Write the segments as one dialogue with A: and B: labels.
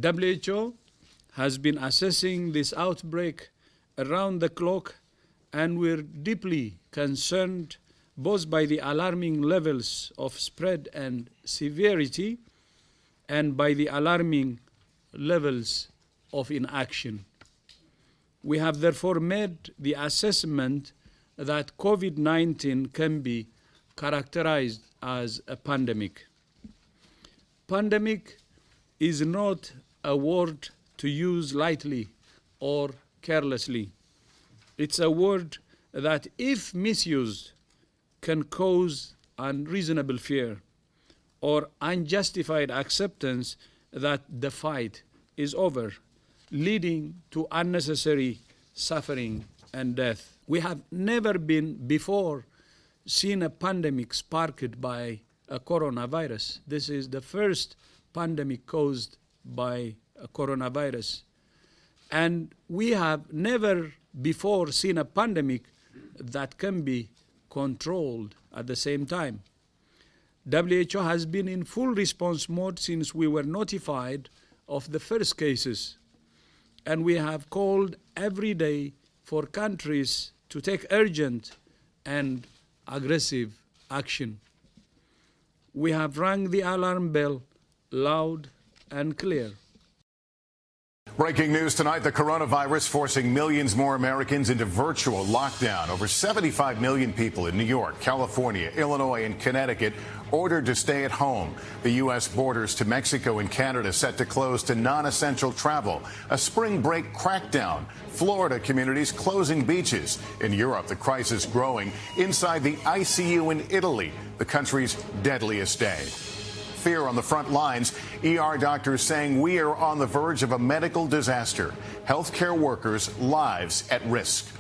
A: WHO has been assessing this outbreak around the clock, and we're deeply concerned both by the alarming levels of spread and severity and by the alarming levels of inaction. We have therefore made the assessment that COVID-19 can be characterized as a pandemic. Pandemic is not a word to use lightly or carelessly. It's a word that, if misused, can cause unreasonable fear or unjustified acceptance that the fight is over, leading to unnecessary suffering and death. We have never before seen a pandemic sparked by a coronavirus. This is the first pandemic caused by a coronavirus. And we have never before seen a pandemic that can be controlled at the same time. WHO has been in full response mode since we were notified of the first cases, and we have called every day for countries to take urgent and aggressive action. We have rung the alarm bell loud and clear.
B: Breaking news tonight, the coronavirus forcing millions more Americans into virtual lockdown. Over 75 million people in New York, California, Illinois, and Connecticut ordered to stay at home. The U.S. borders to Mexico and Canada set to close to non-essential travel. A spring break crackdown. Florida communities closing beaches. In Europe, the crisis growing inside the ICU in Italy, the country's deadliest day. Fear on the front lines. ER doctors saying we are on the verge of a medical disaster. Healthcare workers' lives at risk.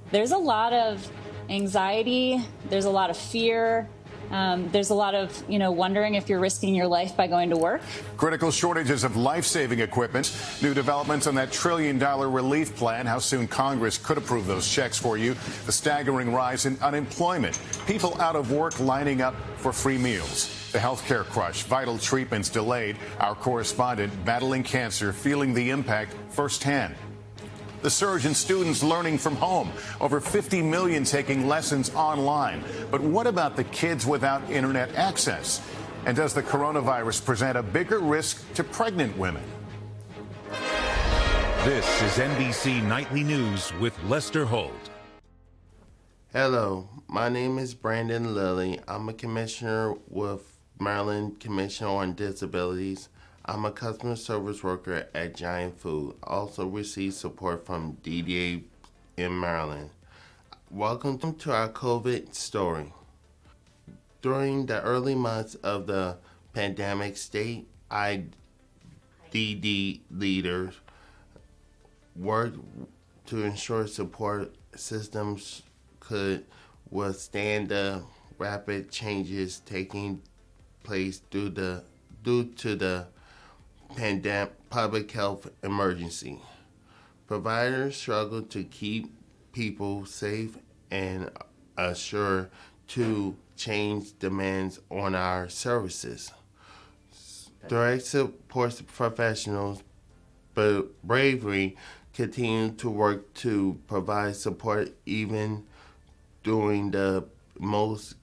C: There's a lot of anxiety. There's a lot of fear. There's a lot of, wondering if you're risking your life by going to work.
B: Critical shortages of life-saving equipment. New developments on that $1 trillion relief plan. How soon Congress could approve those checks for you. The staggering rise in unemployment. People out of work lining up for free meals. The healthcare crush, vital treatments delayed. Our correspondent battling cancer, feeling the impact firsthand. The surge in students learning from home. Over 50 million taking lessons online. But what about the kids without internet access? And does the coronavirus present a bigger risk to pregnant women?
D: This is NBC Nightly News with Lester Holt.
E: Hello, my name is Brandon Lilly. I'm a commissioner with Maryland Commission on Disabilities. I'm a customer service worker at Giant Food. Also receive support from DDA in Maryland. Welcome to our COVID story. During the early months of the pandemic, state IDD leaders worked to ensure support systems could withstand the rapid changes taking place due to the pandemic public health emergency. Providers struggle to keep people safe and assure to change demands on our services. Direct support professionals, but bravery continue to work to provide support even during the most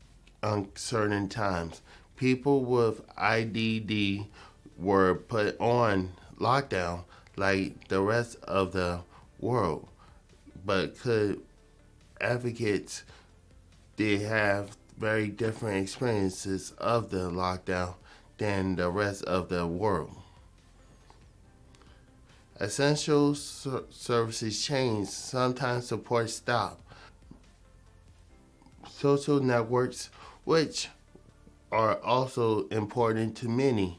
E: uncertain times. People with IDD were put on lockdown like the rest of the world, but advocates did have very different experiences of the lockdown than the rest of the world. Essential services change, sometimes support stop. Social networks, which are also important to many,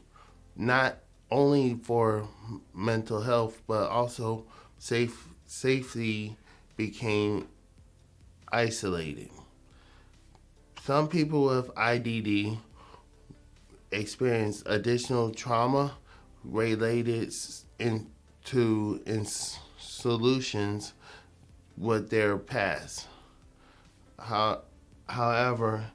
E: not only for mental health, but also safety became isolated. Some people with IDD experience additional trauma related to solutions with their past. However,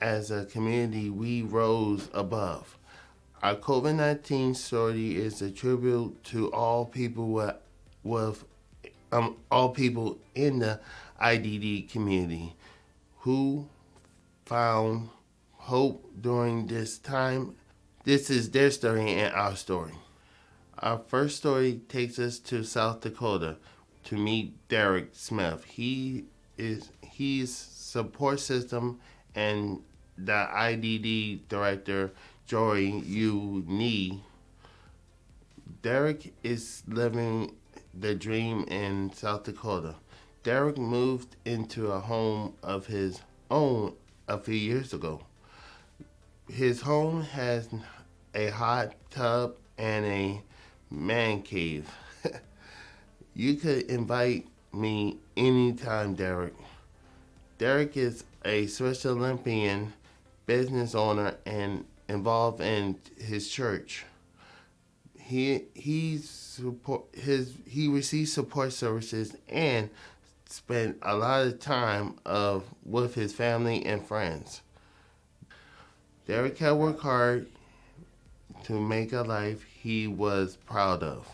E: as a community, we rose above. Our COVID-19 story is a tribute to all people all people in the IDD community who found hope during this time. This is their story and our story. Our first story takes us to South Dakota to meet Derek Smith. He's support system and the IDD director, Jory Yu Ni. Derek is living the dream in South Dakota. Derek moved into a home of his own a few years ago. His home has a hot tub and a man cave. You could invite me anytime, Derek. Derek is a Special Olympian, business owner, and involved in his church. He receives support services and spent a lot of time with his family and friends. Derek had worked hard to make a life he was proud of.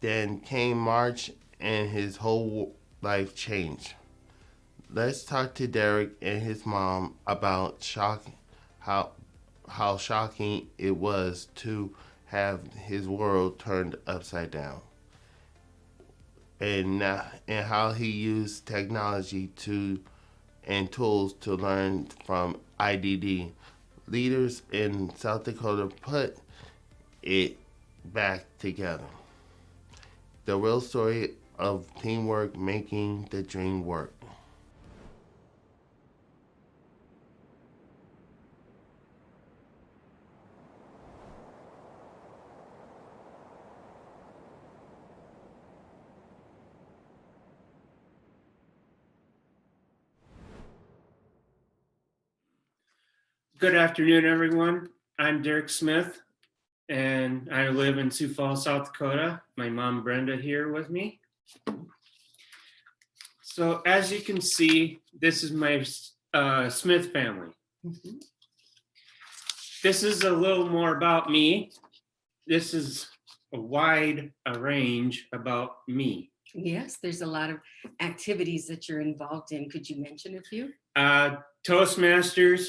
E: Then came March and his whole life changed. Let's talk to Derek and his mom about how shocking it was to have his world turned upside down, and how he used technology and tools to learn from IDD. Leaders in South Dakota put it back together. The real story of teamwork making the dream work.
F: Good afternoon, everyone. I'm Derek Smith, and I live in Sioux Falls, South Dakota. My mom, Brenda, here with me. So as you can see, this is my Smith family.
G: Mm-hmm.
F: This is a little more about me. This is a wide range about me.
G: Yes, there's a lot of activities that you're involved in. Could you mention a few?
F: Toastmasters,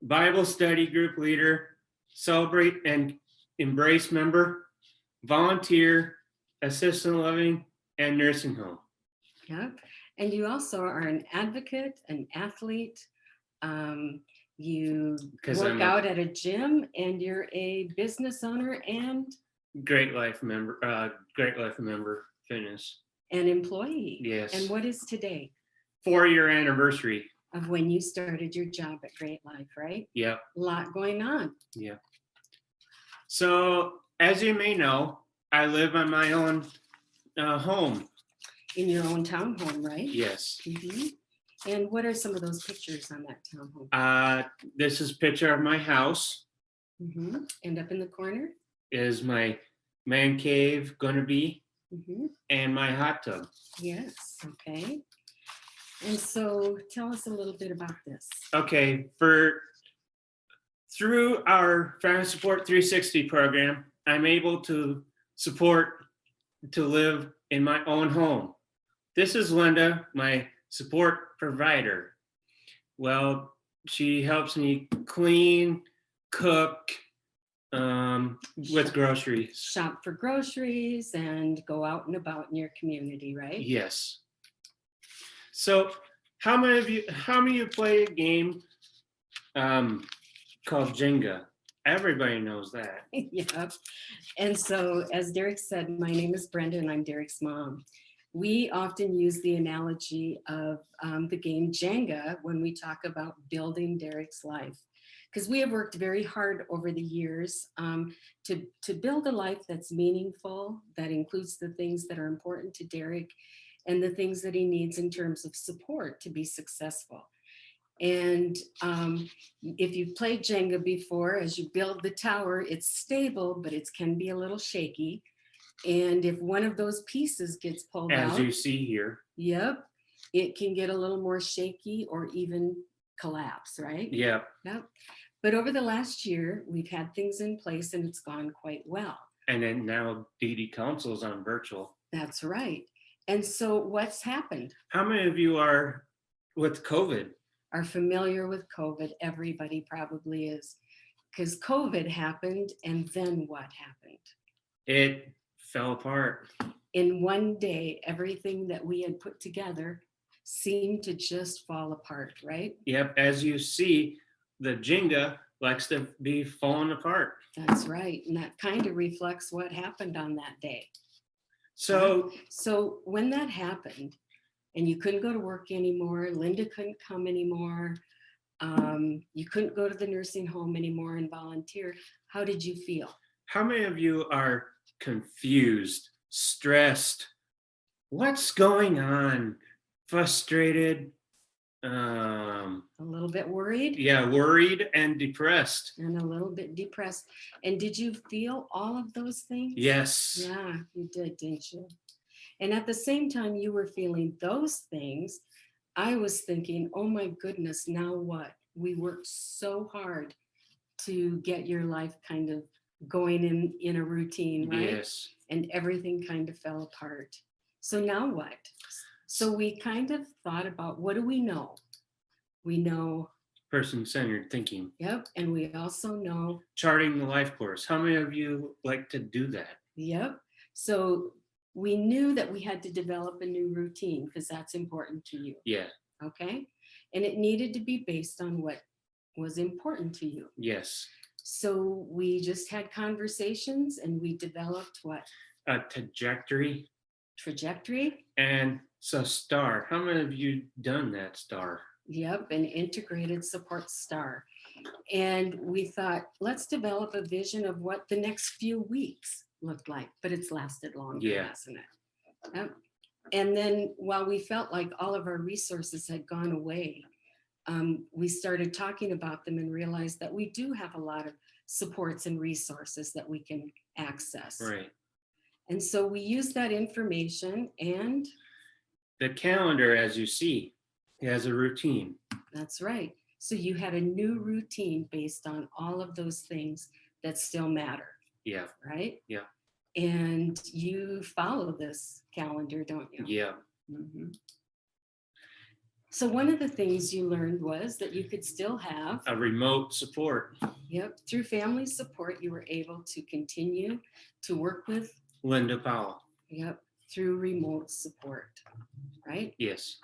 F: Bible study group leader, Celebrate and Embrace member, volunteer, assisted living, and nursing home.
G: Yeah, and you also are an advocate, an athlete. You work out at a gym, and you're a business owner and
F: Great Life member, fitness.
G: An employee.
F: Yes.
G: And what is today?
F: 4-year anniversary.
G: Of when you started your job at Great Life, right?
F: Yeah.
G: A lot going on.
F: Yeah. So as you may know, I live on my own home.
G: In your own townhome, right?
F: Yes.
G: Mm-hmm. And what are some of those pictures on that townhome?
F: This is a picture of my house.
G: Mm-hmm. And up in the corner?
F: Is my man cave gonna be,
G: Mm-hmm.
F: and my hot tub.
G: Yes, okay. And so tell us a little bit about this.
F: Okay, through our Family Support 360 program, I'm able to live in my own home. This is Linda, my support provider. Well, she helps me clean, cook, with groceries.
G: Shop for groceries and go out and about in your community, right?
F: Yes. So how many of you play a game called Jenga? Everybody knows that.
G: Yep. And so as Derek said, my name is Brenda and I'm Derek's mom. We often use the analogy of the game Jenga when we talk about building Derek's life, because we have worked very hard over the years to build a life that's meaningful, that includes the things that are important to Derek and the things that he needs in terms of support to be successful. And if you've played Jenga before, as you build the tower, it's stable, but it can be a little shaky. And if one of those pieces gets pulled out,
F: as you see here.
G: Yep, it can get a little more shaky or even collapse, right?
F: Yep.
G: Yep. But over the last year, we've had things in place and it's gone quite well.
F: And then now DD Council's on virtual.
G: That's right. And so what's happened?
F: How many of you are with COVID?
G: Are familiar with COVID? Everybody probably is. Because COVID happened, and then what happened?
F: It fell apart.
G: In one day, everything that we had put together seemed to just fall apart, right?
F: Yep, as you see, the Jenga likes to be falling apart.
G: That's right. And that kind of reflects what happened on that day.
F: So
G: So when that happened, and you couldn't go to work anymore, Linda couldn't come anymore, you couldn't go to the nursing home anymore and volunteer, how did you feel?
F: how many of you are confused, stressed? What's going on? Frustrated?
G: A little bit worried
F: Yeah, worried and depressed.
G: and a little bit depressed. And did you feel all of those things?
F: Yes.
G: Yeah, you did, didn't you? And at the same time you were feeling those things, I was thinking, oh my goodness, now what? We worked so hard to get your life kind of going in a routine, right?
F: Yes.
G: And everything kind of fell apart. So now what? So we kind of thought about, what do we know? We know,
F: Person-centered thinking.
G: yep, and we also know,
F: Charting the life course. How many of you like to do that?
G: yep. So we knew that we had to develop a new routine because that's important to you,
F: Yeah.
G: okay? And it needed to be based on what was important to you.
F: Yes.
G: So we just had conversations and we developed what?
F: A trajectory.
G: Trajectory.
F: And so STAR. How many of you done that STAR?
G: Yep, an integrated support star. And we thought, let's develop a vision of what the next few weeks looked like, but it's lasted longer,
F: Yeah.
G: hasn't it? Yep. And then while we felt like all of our resources had gone away, we started talking about them and realized that we do have a lot of supports and resources that we can access.
F: Right.
G: And so we use that information, and
F: The calendar, as you see, has a routine.
G: that's right. So you had a new routine based on all of those things that still matter,
F: Yeah.
G: right?
F: Yeah.
G: And you follow this calendar, don't you?
F: Yeah.
G: Mhm. So one of the things you learned was that you could still have,
F: A remote support.
G: yep, through family support, you were able to continue to work with,
F: Linda Powell.
G: yep, through remote support, right?
F: Yes.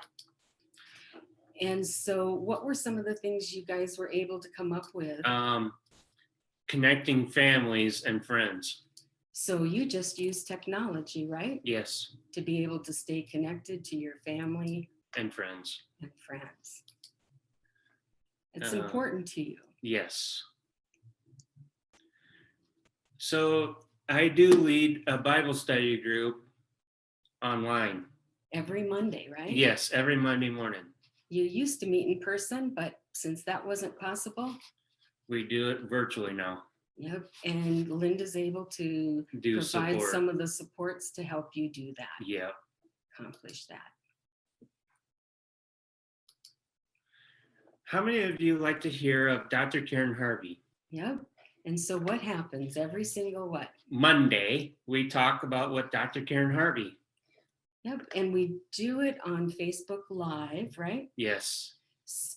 G: And so what were some of the things you guys were able to come up with?
F: Connecting families and friends.
G: So you just use technology, right?
F: Yes.
G: To be able to stay connected to your family
F: And friends.
G: and friends. It's
F: Uh,
G: important to you.
F: Yes. So I do lead a Bible study group online.
G: Every Monday, right?
F: Yes, every Monday morning.
G: You used to meet in person, but since that wasn't possible,
F: We do it virtually now.
G: yep, and Linda's able to
F: Do
G: provide
F: support.
G: some of the supports to help you do that,
F: Yeah.
G: accomplish that.
F: How many of you like to hear of Dr. Karen Harvey?
G: Yep. And so what happens every single what?
F: Monday, we talk about what Dr. Karen Harvey.
G: Yep. And we do it on Facebook Live, right?
F: Yes.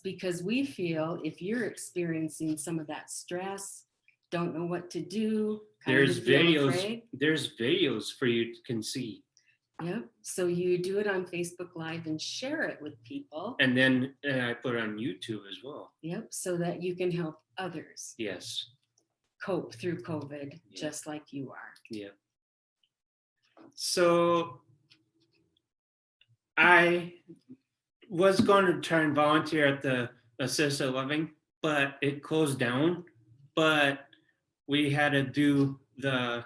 G: Because we feel if you're experiencing some of that stress, don't know what to do, kind
F: There's
G: of feel
F: videos.
G: afraid.
F: There's videos for you to can see.
G: Yep. So you do it on Facebook Live and share it with people.
F: And then I put it on YouTube as well.
G: Yep. So that you can help others
F: Yes.
G: cope through COVID
F: Yeah.
G: just like you are.
F: Yeah. So I was going to try and volunteer at the assisted living, but it closed down. But we had to do the,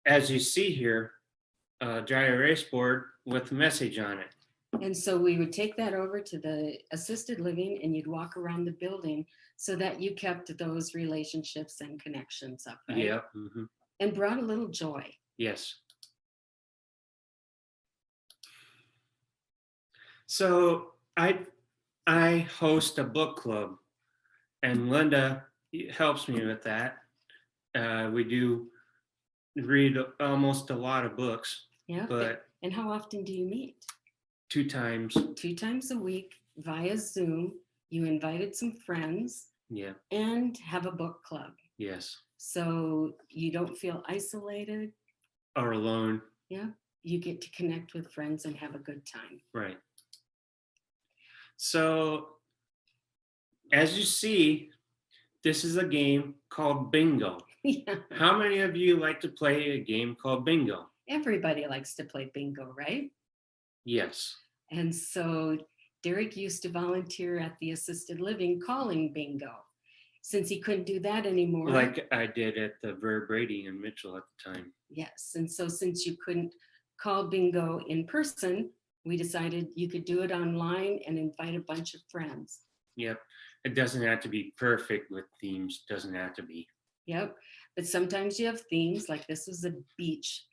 F: as you see here, dry erase board with a message on it.
G: And so we would take that over to the assisted living and you'd walk around the building so that you kept those relationships and connections up, right?
F: Yeah. Mhm.
G: And brought a little joy.
F: Yes. So I host a book club and Linda helps me with that. We do read almost a lot of books,
G: Yeah.
F: but
G: And how often do you meet?
F: 2 times.
G: 2 times a week via Zoom. You invited some friends
F: Yeah.
G: and have a book club.
F: Yes.
G: So you don't feel isolated.
F: Or alone.
G: Yeah. You get to connect with friends and have a good time.
F: Right. So, as you see, this is a game called Bingo.
G: Yeah.
F: How many of you like to play a game called Bingo?
G: Everybody likes to play bingo, right?
F: Yes.
G: And so Derek used to volunteer at the assisted living calling bingo. Since he couldn't do that anymore.
F: Like I did at the Ver Brady in Mitchell at the time.
G: Yes. And so since you couldn't call bingo in person, we decided you could do it online and invite a bunch of friends.
F: Yep. It doesn't have to be perfect with themes. Doesn't have to be
G: Yep. But sometimes you have themes, like this was a beach.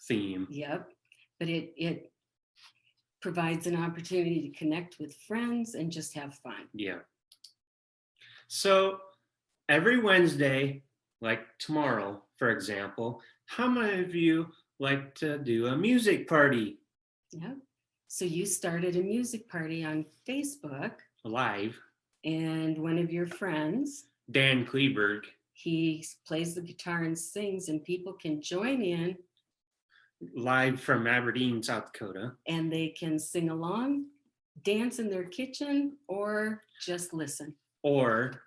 F: theme.
G: Yep. But it provides an opportunity to connect with friends and just have fun.
F: Yeah. So every Wednesday, like tomorrow, for example, how many of you like to do a music party
G: Yep. So you started a music party on Facebook,
F: live?
G: and one of your friends,
F: Dan Kleberg,
G: he plays the guitar and sings, and people can join in
F: live from Aberdeen, South Dakota.
G: and they can sing along, dance in their kitchen, or just listen.
F: Or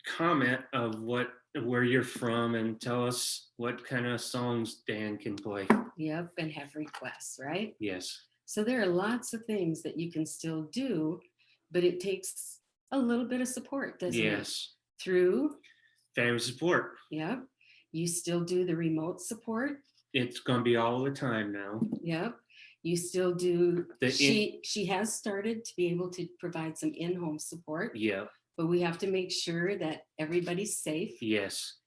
F: comment of where you're from and tell us what kind of songs Dan can play.
G: Yep. And have requests, right?
F: Yes.
G: So there are lots of things that you can still do, but it takes a little bit of support, doesn't it?
F: Yes.
G: Through,
F: Family support.
G: yep. You still do the remote support.
F: It's going to be all the time now.
G: Yep. You still do,
F: The
G: she has started to be able to provide some in-home support,
F: Yep.
G: but we have to make sure that everybody's safe.
F: Yes.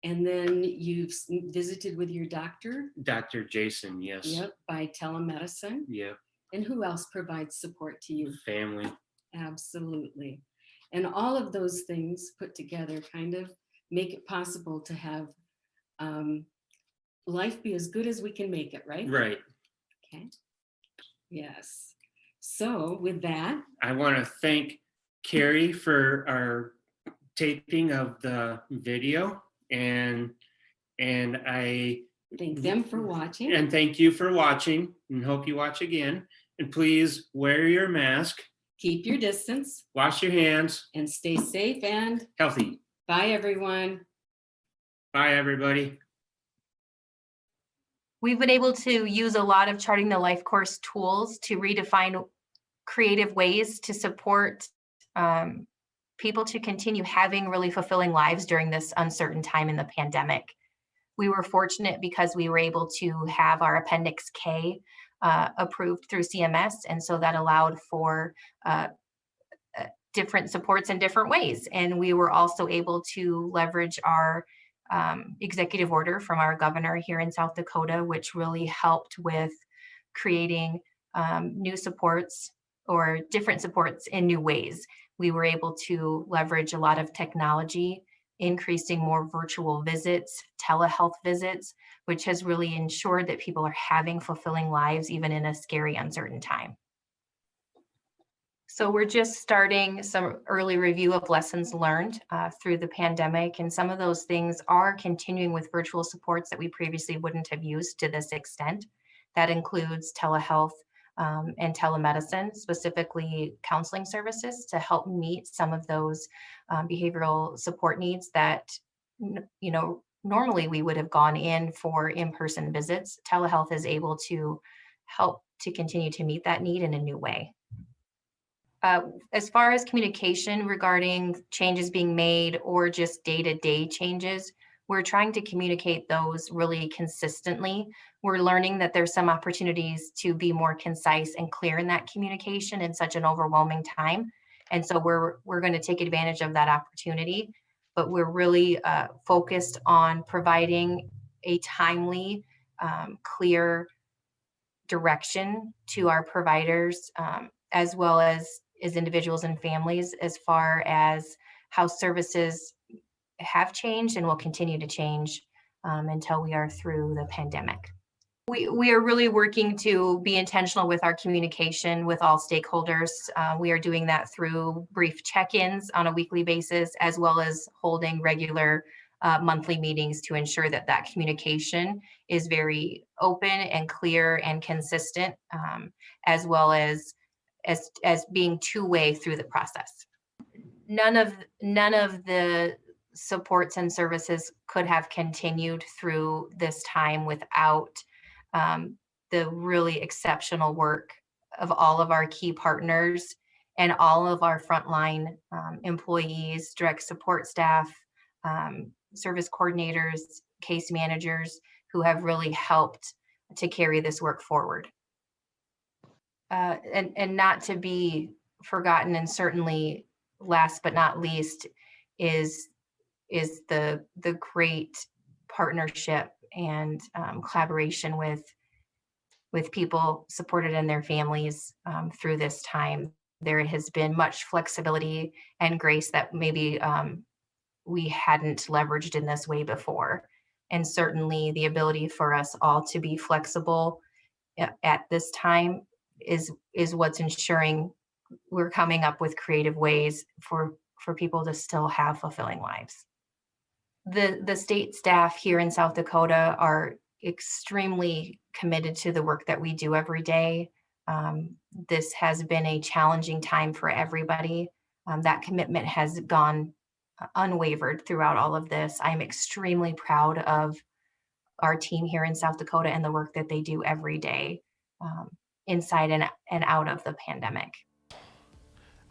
G: And then you've visited with your doctor,
F: Dr. Jason. Yes.
G: yep, by telemedicine.
F: Yep.
G: And who else provides support to you?
F: Family.
G: Absolutely. And all of those things put together kind of make it possible to have life be as good as we can make it, right?
F: Right.
G: Okay. Yes. So with that,
F: I want to thank Carrie for our taping of the video, and I
G: thank them for watching.
F: and thank you for watching, and hope you watch again. And please wear your mask,
G: Keep your distance
F: wash your hands,
G: and stay safe, and
F: healthy.
G: bye everyone.
F: Bye, everybody.
H: We've been able to use a lot of Charting the Life course tools to redefine creative ways to support people to continue having really fulfilling lives during this uncertain time in the pandemic. We were fortunate because we were able to have our Appendix K approved through CMS, and so that allowed for different supports in different ways. And we were also able to leverage our executive order from our governor here in South Dakota, which really helped with creating new supports or different supports in new ways. We were able to leverage a lot of technology, increasing more virtual visits, telehealth visits, which has really ensured that people are having fulfilling lives even in a scary, uncertain time. So we're just starting some early review of lessons learned through the pandemic, and some of those things are continuing with virtual supports that we previously wouldn't have used to this extent. That includes telehealth and telemedicine, specifically counseling services, to help meet some of those behavioral support needs that normally we would have gone in for in-person visits. Telehealth is able to help to continue to meet that need in a new way. As far as communication regarding changes being made or just day-to-day changes, we're trying to communicate those really consistently. We're learning that there's some opportunities to be more concise and clear in that communication in such an overwhelming time. And so we're going to take advantage of that opportunity, but we're really focused on providing a timely, clear direction to our providers, as well as as individuals and families as far as how services have changed and will continue to change until we are through the pandemic. We are really working to be intentional with our communication with all stakeholders. We are doing that through brief check-ins on a weekly basis, as well as holding regular monthly meetings to ensure that that communication is very open and clear and consistent, as well as being two-way through the process. None of the supports and services could have continued through this time without the really exceptional work of all of our key partners and all of our frontline employees, direct support staff, service coordinators, case managers who have really helped to carry this work forward. And not to be forgotten, and certainly last but not least, is the great partnership and collaboration with people supported and their families through this time. There has been much flexibility and grace that maybe we hadn't leveraged in this way before. And certainly the ability for us all to be flexible at this time is what's ensuring we're coming up with creative ways for people to still have fulfilling lives. The state staff here in South Dakota are extremely committed to the work that we do every day. This has been a challenging time for everybody. That commitment has gone unwavered throughout all of this. I'm extremely proud of our team here in South Dakota and the work that they do every day, inside and out of the pandemic.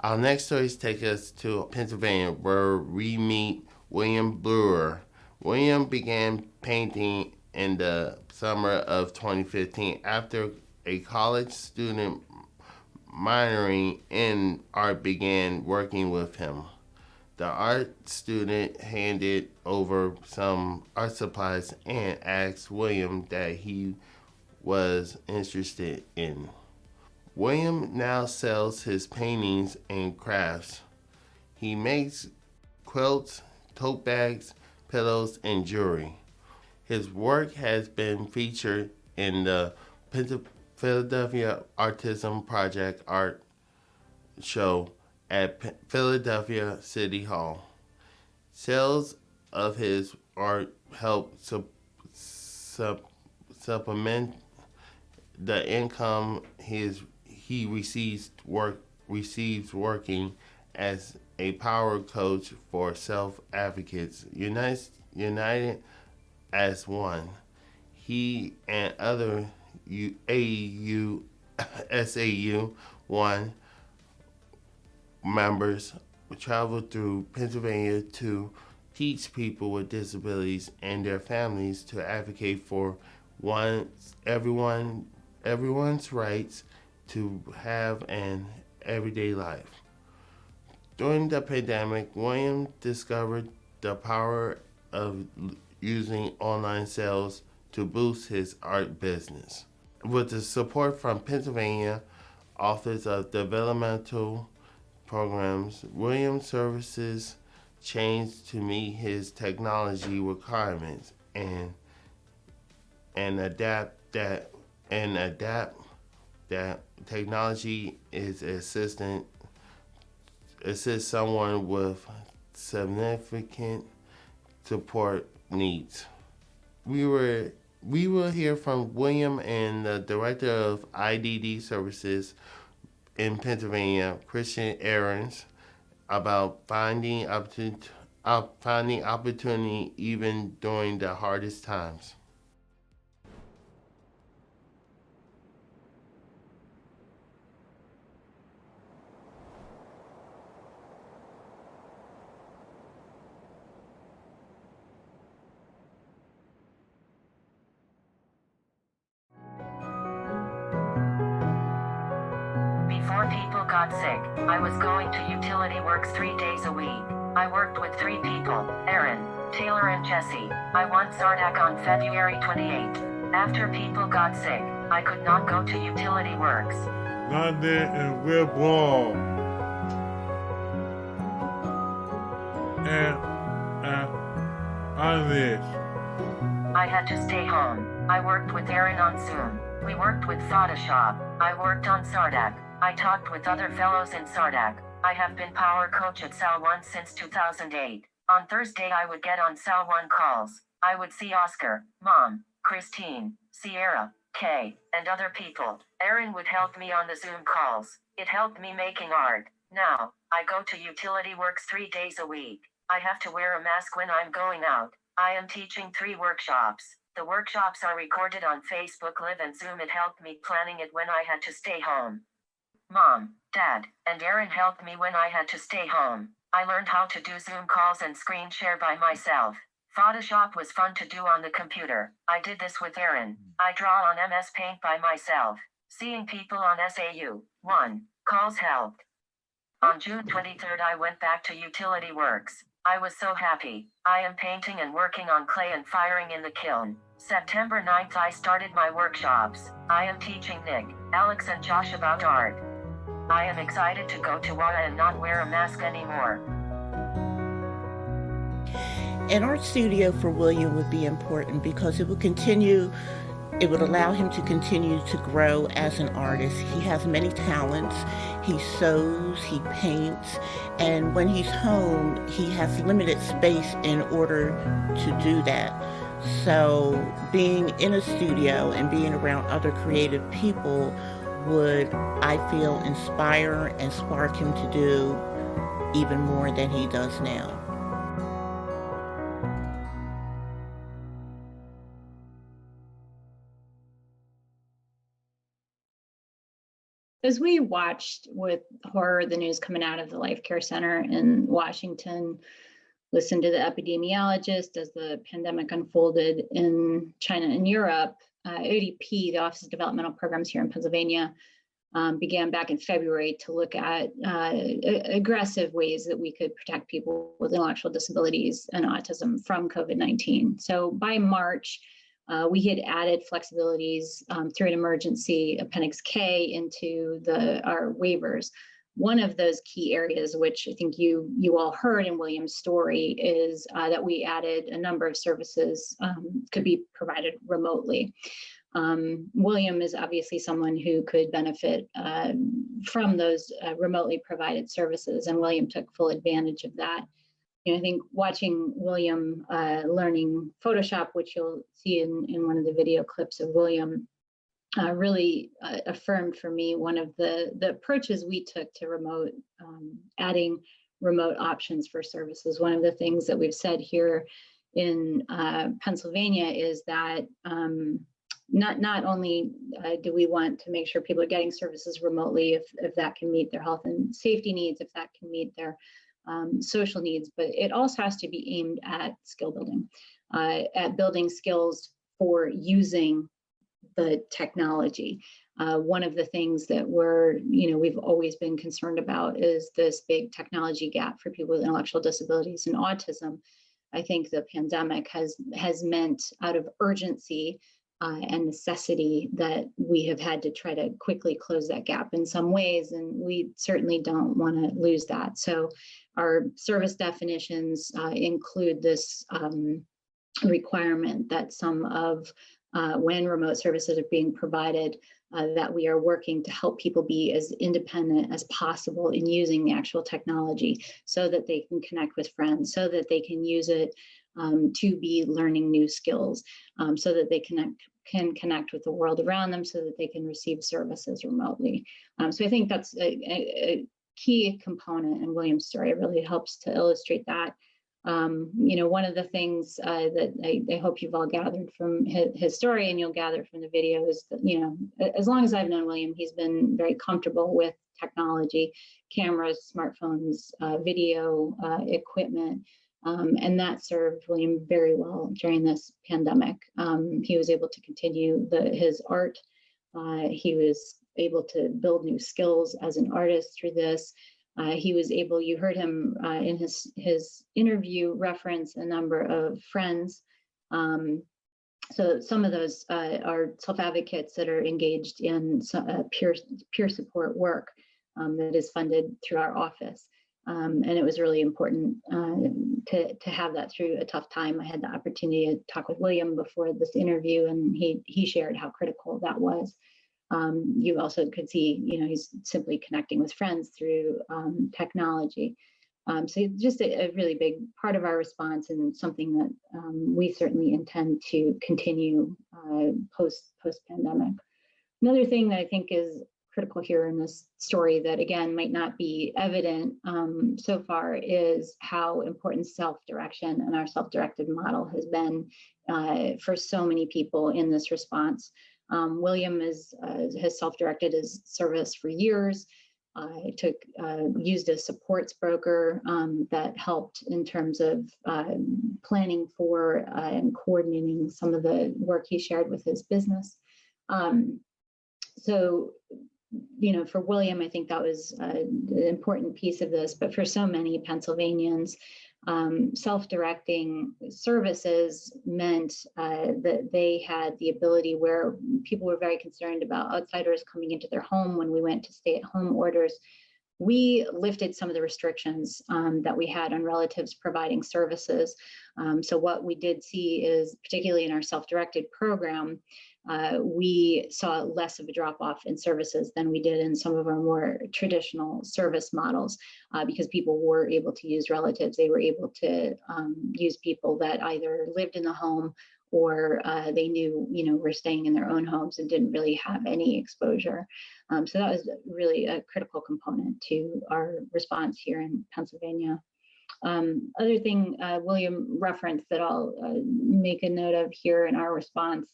E: Our next stories take us to Pennsylvania, where we meet William Brewer. William began painting in the summer of 2015 after a college student minoring in art began working with him. The art student handed over some art supplies and asked William that he was interested in. William now sells his paintings and crafts. He makes quilts, tote bags, pillows, and jewelry. His work has been featured in the Philadelphia Artisan Project art show at Philadelphia City Hall. Sales of his art help supplement the income he receives working as a power coach for self-advocates, united as one. He and other SAU 1 members travel through Pennsylvania to teach people with disabilities and their families to advocate for everyone's rights to have an everyday life. During the pandemic, William discovered the power of using online sales to boost his art business. With the support from Pennsylvania Office of Developmental Programs, William's services changed to meet his technology requirements and adapt that technology is assist someone with significant support needs. We will hear from William and the Director of IDD Services in Pennsylvania, Christian Ahrens, about finding opportunity even during the hardest times.
I: Before people got sick, I was going to utility works 3 days a week. I worked with 3 people, Aaron, Taylor and Jesse. I won Sardak on February 28th. After people got sick, I could not go to utility works.
J: London and Wilbur. on this.
I: I had to stay home. I worked with Aaron on Zoom. We worked with Photoshop. I worked on Sardak. I talked with other fellows in Sardak. I have been power coach at Sal 1 since 2008. On Thursday I would get on Sal 1 calls. I would see Oscar, Mom, Christine, Sierra, Kay, and other people. Aaron would help me on the Zoom calls. It helped me making art. Now, I go to Utility Works 3 days a week. I have to wear a mask when I'm going out. I am teaching 3 workshops. The workshops are recorded on Facebook Live and Zoom. It helped me planning it when I had to stay home. Mom, Dad, and Aaron helped me when I had to stay home. I learned how to do Zoom calls and screen share by myself. Photoshop was fun to do on the computer. I did this with Aaron. I draw on MS Paint by myself. Seeing people on SAU 1 calls helped. On June 23rd, I went back to Utility Works. I was so happy. I am painting and working on clay and firing in the kiln. September 9th, I started my workshops. I am teaching Nick, Alex, and Josh about art. I am excited to go to WADA and not wear a mask anymore.
K: An art studio for William would be important because it would allow him to continue to grow as an artist. He has many talents. He sews, he paints, and when he's home, he has limited space in order to do that. So being in a studio and being around other creative people would, I feel, inspire and spark him to do even more than he does now.
L: As we watched with horror the news coming out of the Life Care Center in Washington, listened to the epidemiologist as the pandemic unfolded in China and Europe, ODP, the Office of Developmental Programs here in Pennsylvania, began back in February to look at aggressive ways that we could protect people with intellectual disabilities and autism from COVID-19. So by March, we had added flexibilities through an emergency Appendix K into our waivers. One of those key areas, which I think you all heard in William's story, is that we added a number of services could be provided remotely. William is obviously someone who could benefit from those remotely provided services, and William took full advantage of that. I think watching William learning Photoshop, which you'll see in one of the video clips of William, really affirmed for me one of the approaches we took to remote, adding remote options for services. One of the things that we've said here in Pennsylvania is that not only do we want to make sure people are getting services remotely if that can meet their health and safety needs, if that can meet their social needs, but it also has to be aimed at skill building, at building skills for using the technology. One of the things that we've always been concerned about is this big technology gap for people with intellectual disabilities and autism. I think the pandemic has meant, out of urgency and necessity, that we have had to try to quickly close that gap in some ways, and we certainly don't want to lose that. So our service definitions include this requirement that some of when remote services are being provided, that we are working to help people be as independent as possible in using the actual technology so that they can connect with friends, so that they can use it to be learning new skills, so that they can connect with the world around them, so that they can receive services remotely. So I think that's a key component in William's story. It really helps to illustrate that. One of the things that I hope you've all gathered from his story, and you'll gather from the video, is that, as long as I've known William, he's been very comfortable with technology, cameras, smartphones, video equipment, and that served William very well during this pandemic. He was able to continue his art. He was able to build new skills as an artist through this. He was able, you heard him in his interview reference a number of friends. So some of those are self-advocates that are engaged in peer support work that is funded through our office. And it was really important to have that through a tough time. I had the opportunity to talk with William before this interview, and he shared how critical that was. You also could see, he's simply connecting with friends through technology. So just a really big part of our response, and something that we certainly intend to continue post-pandemic. Another thing that I think is critical here in this story that, again, might not be evident so far is how important self-direction and our self-directed model has been for so many people in this response. William has self-directed his service for years. Used a supports broker that helped in terms of planning for and coordinating some of the work he shared with his business. So, for William, I think that was an important piece of this, but for so many Pennsylvanians, self-directing services meant that they had the ability, where people were very concerned about outsiders coming into their home when we went to stay-at-home orders. We lifted some of the restrictions that we had on relatives providing services. So what we did see is, particularly in our self-directed program, we saw less of a drop-off in services than we did in some of our more traditional service models, because people were able to use relatives. They were able to use people that either lived in the home or they knew, were staying in their own homes and didn't really have any exposure. So that was really a critical component to our response here in Pennsylvania. Other thing William referenced that I'll make a note of here in our response.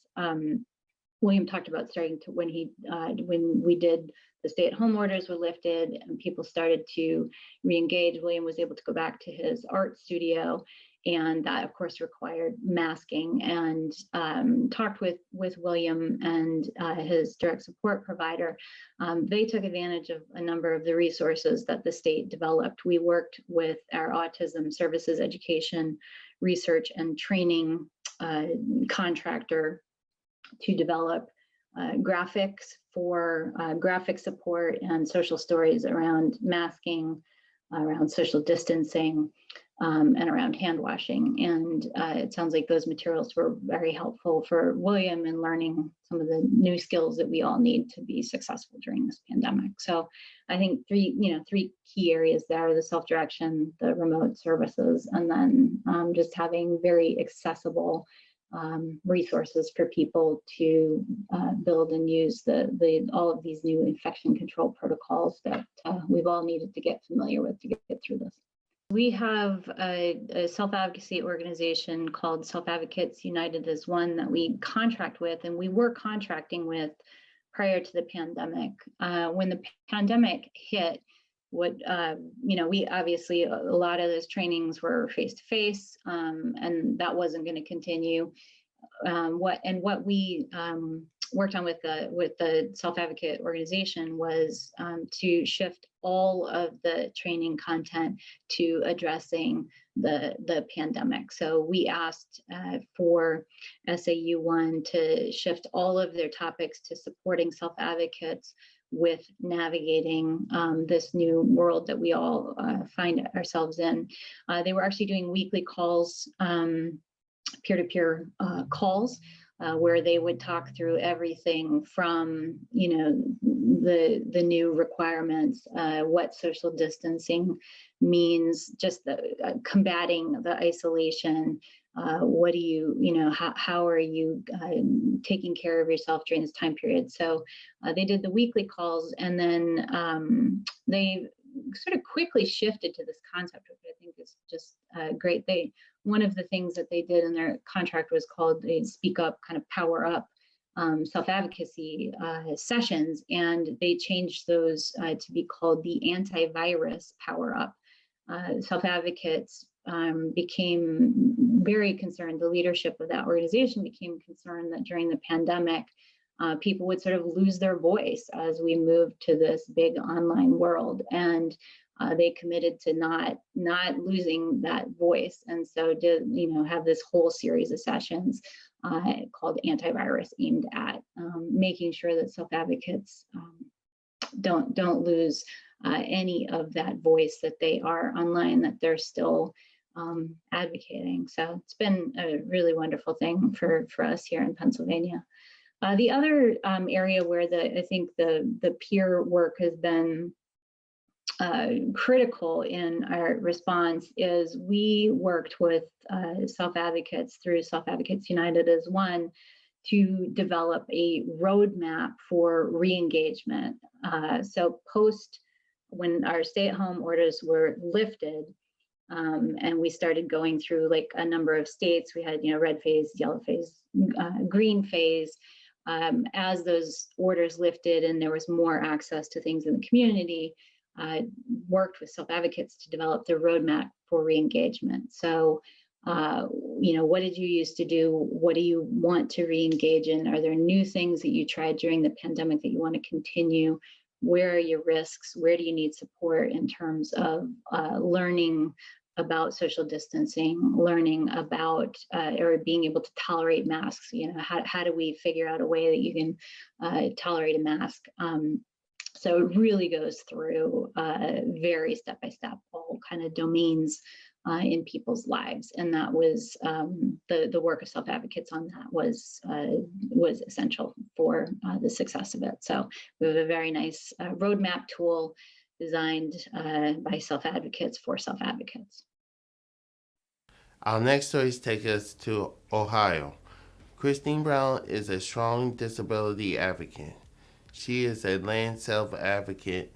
L: William talked about starting to, when we did the stay-at-home orders were lifted and people started to re-engage, William was able to go back to his art studio, and that of course required masking, and talked with William and his direct support provider. They took advantage of a number of the resources that the state developed. We worked with our autism services, education, research, and training contractor to develop graphics for graphic support and social stories around masking, around social distancing, and around hand washing. And it sounds like those materials were very helpful for William in learning some of the new skills that we all need to be successful during this pandemic. So I think three key areas there: the self-direction, the remote services, and then just having very accessible resources for people to build and use all of these new infection control protocols that we've all needed to get familiar with to get through this. We have a self-advocacy organization called Self Advocates United as one that we contract with, and we were contracting with prior to the pandemic. When the pandemic hit, we obviously, a lot of those trainings were face-to-face, and that wasn't going to continue. What we worked on with the self-advocate organization was to shift all of the training content to addressing the pandemic. So we asked for SAU1 to shift all of their topics to supporting self-advocates with navigating this new world that we all find ourselves in. They were actually doing weekly calls, peer-to-peer calls, where they would talk through everything from, the new requirements, what social distancing means, just combating the isolation. What do you, how are you taking care of yourself during this time period? So they did the weekly calls, and then they sort of quickly shifted to this concept, which I think is just great. One of the things that they did in their contract was called the Speak Up, kind of Power Up self-advocacy sessions, and they changed those to be called the Antivirus Power Up. Self-advocates became very concerned, the leadership of that organization became concerned that during the pandemic, people would sort of lose their voice as we moved to this big online world. And they committed to not losing that voice. And so did, have this whole series of sessions called Antivirus, aimed at making sure that self-advocates don't lose any of that voice that they are online, that they're still advocating. So it's been a really wonderful thing for us here in Pennsylvania. The other area where I think the peer work has been critical in our response is we worked with self-advocates through Self Advocates United as one to develop a roadmap for re-engagement. So post when our stay-at-home orders were lifted, and we started going through like a number of states, we had, red phase, yellow phase, green phase. As those orders lifted and there was more access to things in the community, worked with self-advocates to develop the roadmap for re-engagement. So, what did you used to do? What do you want to re-engage in? Are there new things that you tried during the pandemic that you want to continue? Where are your risks? Where do you need support in terms of learning about social distancing, learning about or being able to tolerate masks? How do we figure out a way that you can tolerate a mask? So it really goes through very step-by-step, all kind of domains in people's lives. And that was the work of self-advocates on that was essential for the success of it. So we have a very nice roadmap tool designed by self-advocates for self-advocates.
E: Our next stories take us to Ohio. Christine Brown is a strong disability advocate. She is a land self-advocate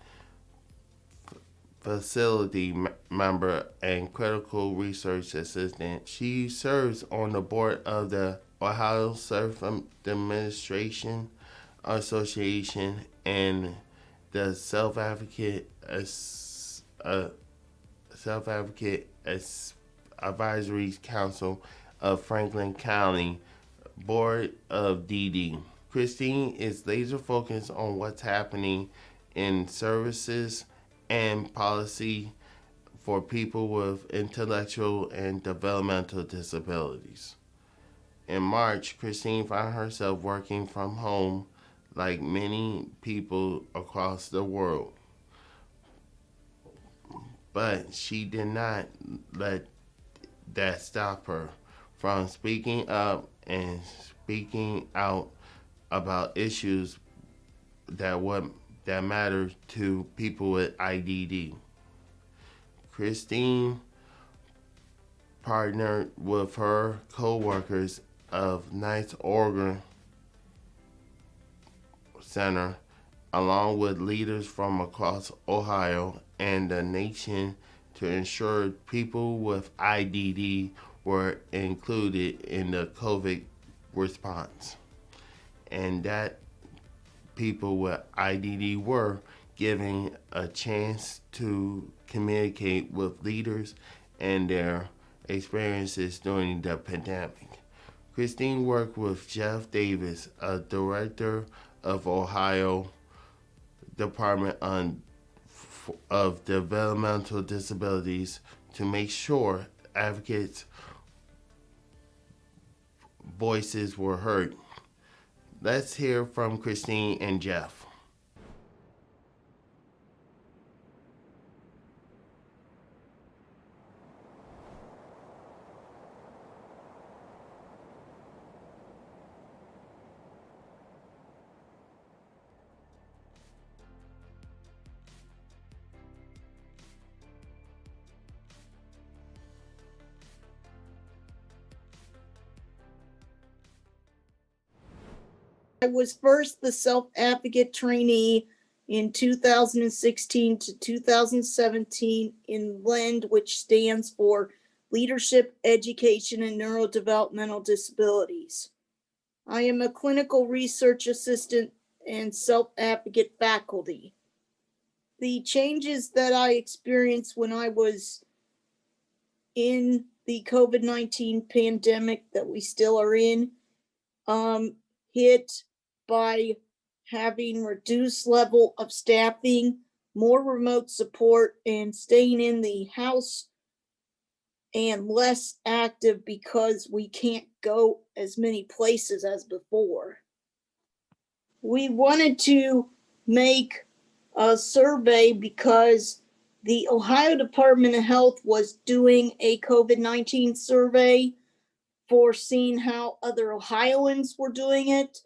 E: facility member and critical research assistant. She serves on the board of the Ohio Surf Administration Association and the Self-Advocate Advisory Council of Franklin County Board of DD. Christine is laser focused on what's happening in services and policy for people with intellectual and developmental disabilities. In March, Christine found herself working from home like many people across the world. But she did not let that stop her from speaking up and speaking out about issues that matter to people with IDD. Christine partnered with her co-workers of Nice Organ Center, along with leaders from across Ohio and the nation, to ensure people with IDD were included in the COVID response, and that people with IDD were given a chance to communicate with leaders and their experiences during the pandemic. Christine worked with Jeff Davis, a director of Ohio Department of Developmental Disabilities, to make sure advocates' voices were heard. Let's hear from Christine and Jeff.
M: I was first the self-advocate trainee in 2016 to 2017 in LEND, which stands for Leadership, Education, and Neurodevelopmental Disabilities. I am a clinical research assistant and self-advocate faculty. The changes that I experienced when I was in the COVID-19 pandemic that we still are in, hit by having reduced level of staffing, more remote support, and staying in the house, and less active because we can't go as many places as before. We wanted to make survey because the Ohio Department of Health was doing a COVID-19 survey for seeing how other Ohioans were doing it,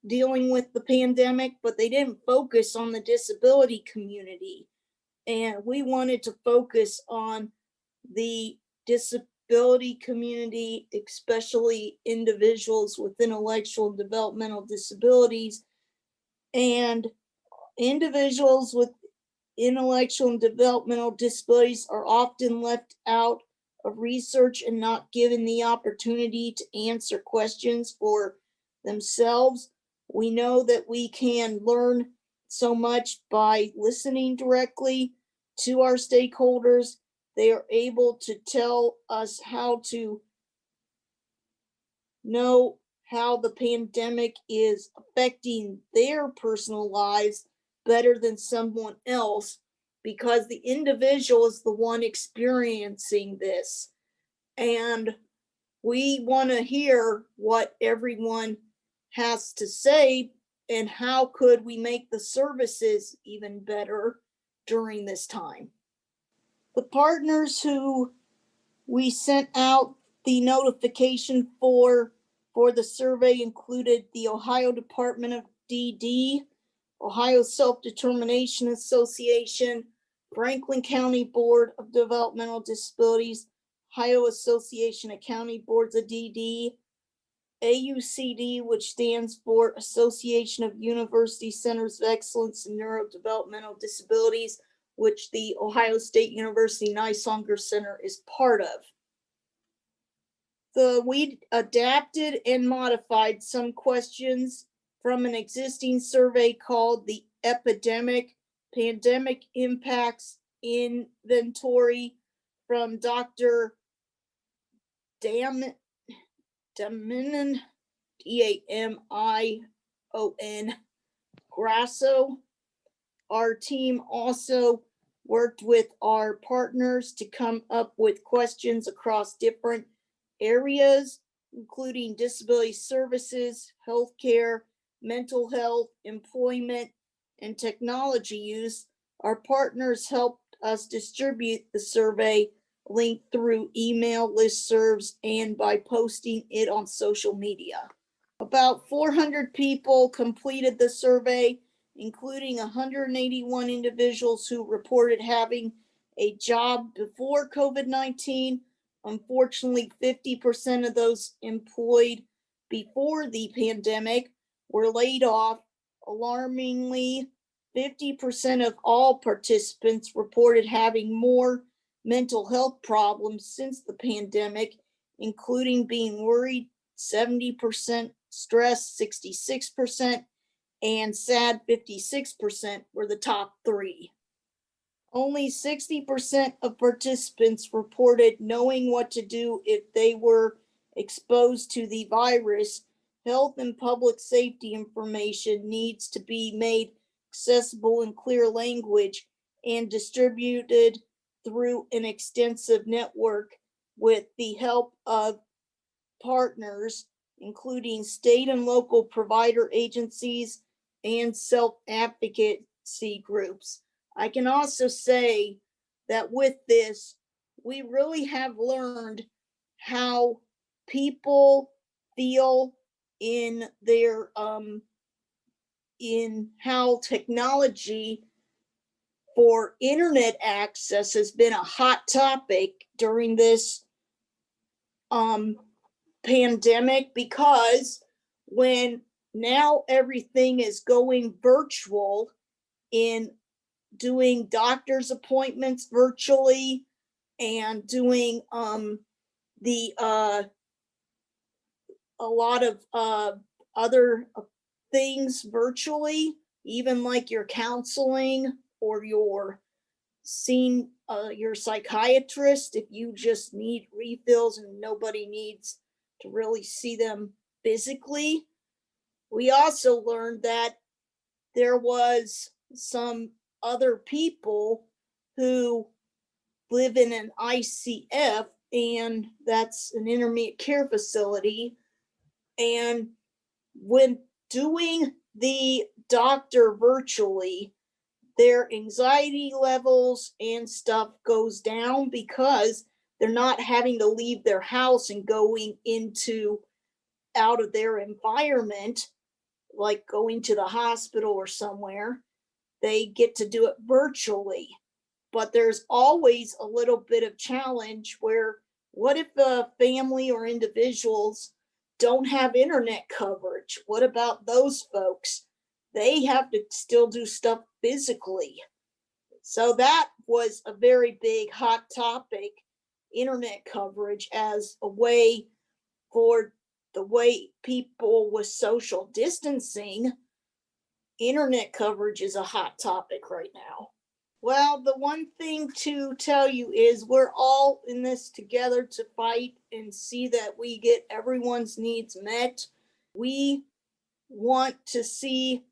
M: dealing with the pandemic, but they didn't focus on the disability community. And we wanted to focus on the disability community, especially individuals with intellectual and developmental disabilities. And individuals with intellectual and developmental disabilities are often left out of research and not given the opportunity to answer questions for themselves. We know that we can learn so much by listening directly to our stakeholders. They are able to tell us how to know how the pandemic is affecting their personal lives better than someone else, because the individual is the one experiencing this. And we want to hear what everyone has to say and how could we make the services even better during this time. The partners who we sent out the notification for the survey included the Ohio Department of DD, Ohio Self-Determination Association, Franklin County Board of Developmental Disabilities, Ohio Association of County Boards of DD, AUCD, which stands for Association of University Centers of Excellence in Neurodevelopmental Disabilities, which the Ohio State University Niswonger Center is part of. We adapted and modified some questions from an existing survey called the Pandemic Impacts Inventory from Dr. Damion, D-A-M-I-O-N, Grasso. Our team also worked with our partners to come up with questions across different areas, including disability services, healthcare, mental health, employment, and technology use. Our partners helped us distribute the survey link through email listservs and by posting it on social media. About 400 people completed the survey, including 181 individuals who reported having a job before COVID-19. Unfortunately, 50% of those employed before the pandemic were laid off. Alarmingly, 50% of all participants reported having more mental health problems since the pandemic, including being worried, 70%, stressed, 66%, and sad, 56% were the top three. Only 60% of participants reported knowing what to do if they were exposed to the virus. Health and public safety information needs to be made accessible in clear language and distributed through an extensive network with the help of partners, including state and local provider agencies and self-advocacy groups. I can also say that with this, we really have learned how people feel in their in how technology for internet access has been a hot topic during this pandemic, because when now everything is going virtual, in doing doctor's appointments virtually and doing a lot of other things virtually, even like your counseling or your seeing your psychiatrist if you just need refills and nobody needs to really see them physically. We also learned that there was some other people who live in an ICF, and that's an intermediate care facility. And when doing the doctor virtually, their anxiety levels and stuff goes down because they're not having to leave their house and going into out of their environment, like going to the hospital or somewhere. They get to do it virtually. But there's always a little bit of challenge where what if a family or individuals don't have internet coverage? What about those folks? They have to still do stuff physically. So that was a very big hot topic, internet coverage as a way for the way people with social distancing. Internet coverage is a hot topic right now. Well, the one thing to tell you is we're all in this together to fight and see that we get everyone's needs met. We want to see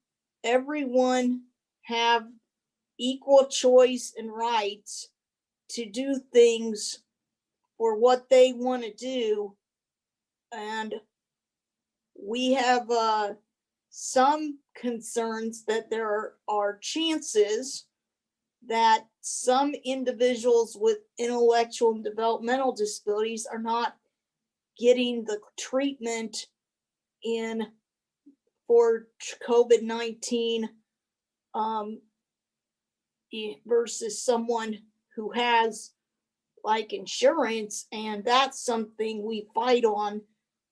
M: everyone have equal choice and rights to do things for what they want to do. And we have some concerns that there are chances that some individuals with intellectual and developmental disabilities are not getting the treatment for COVID-19 versus someone who has like insurance. And that's something we fight on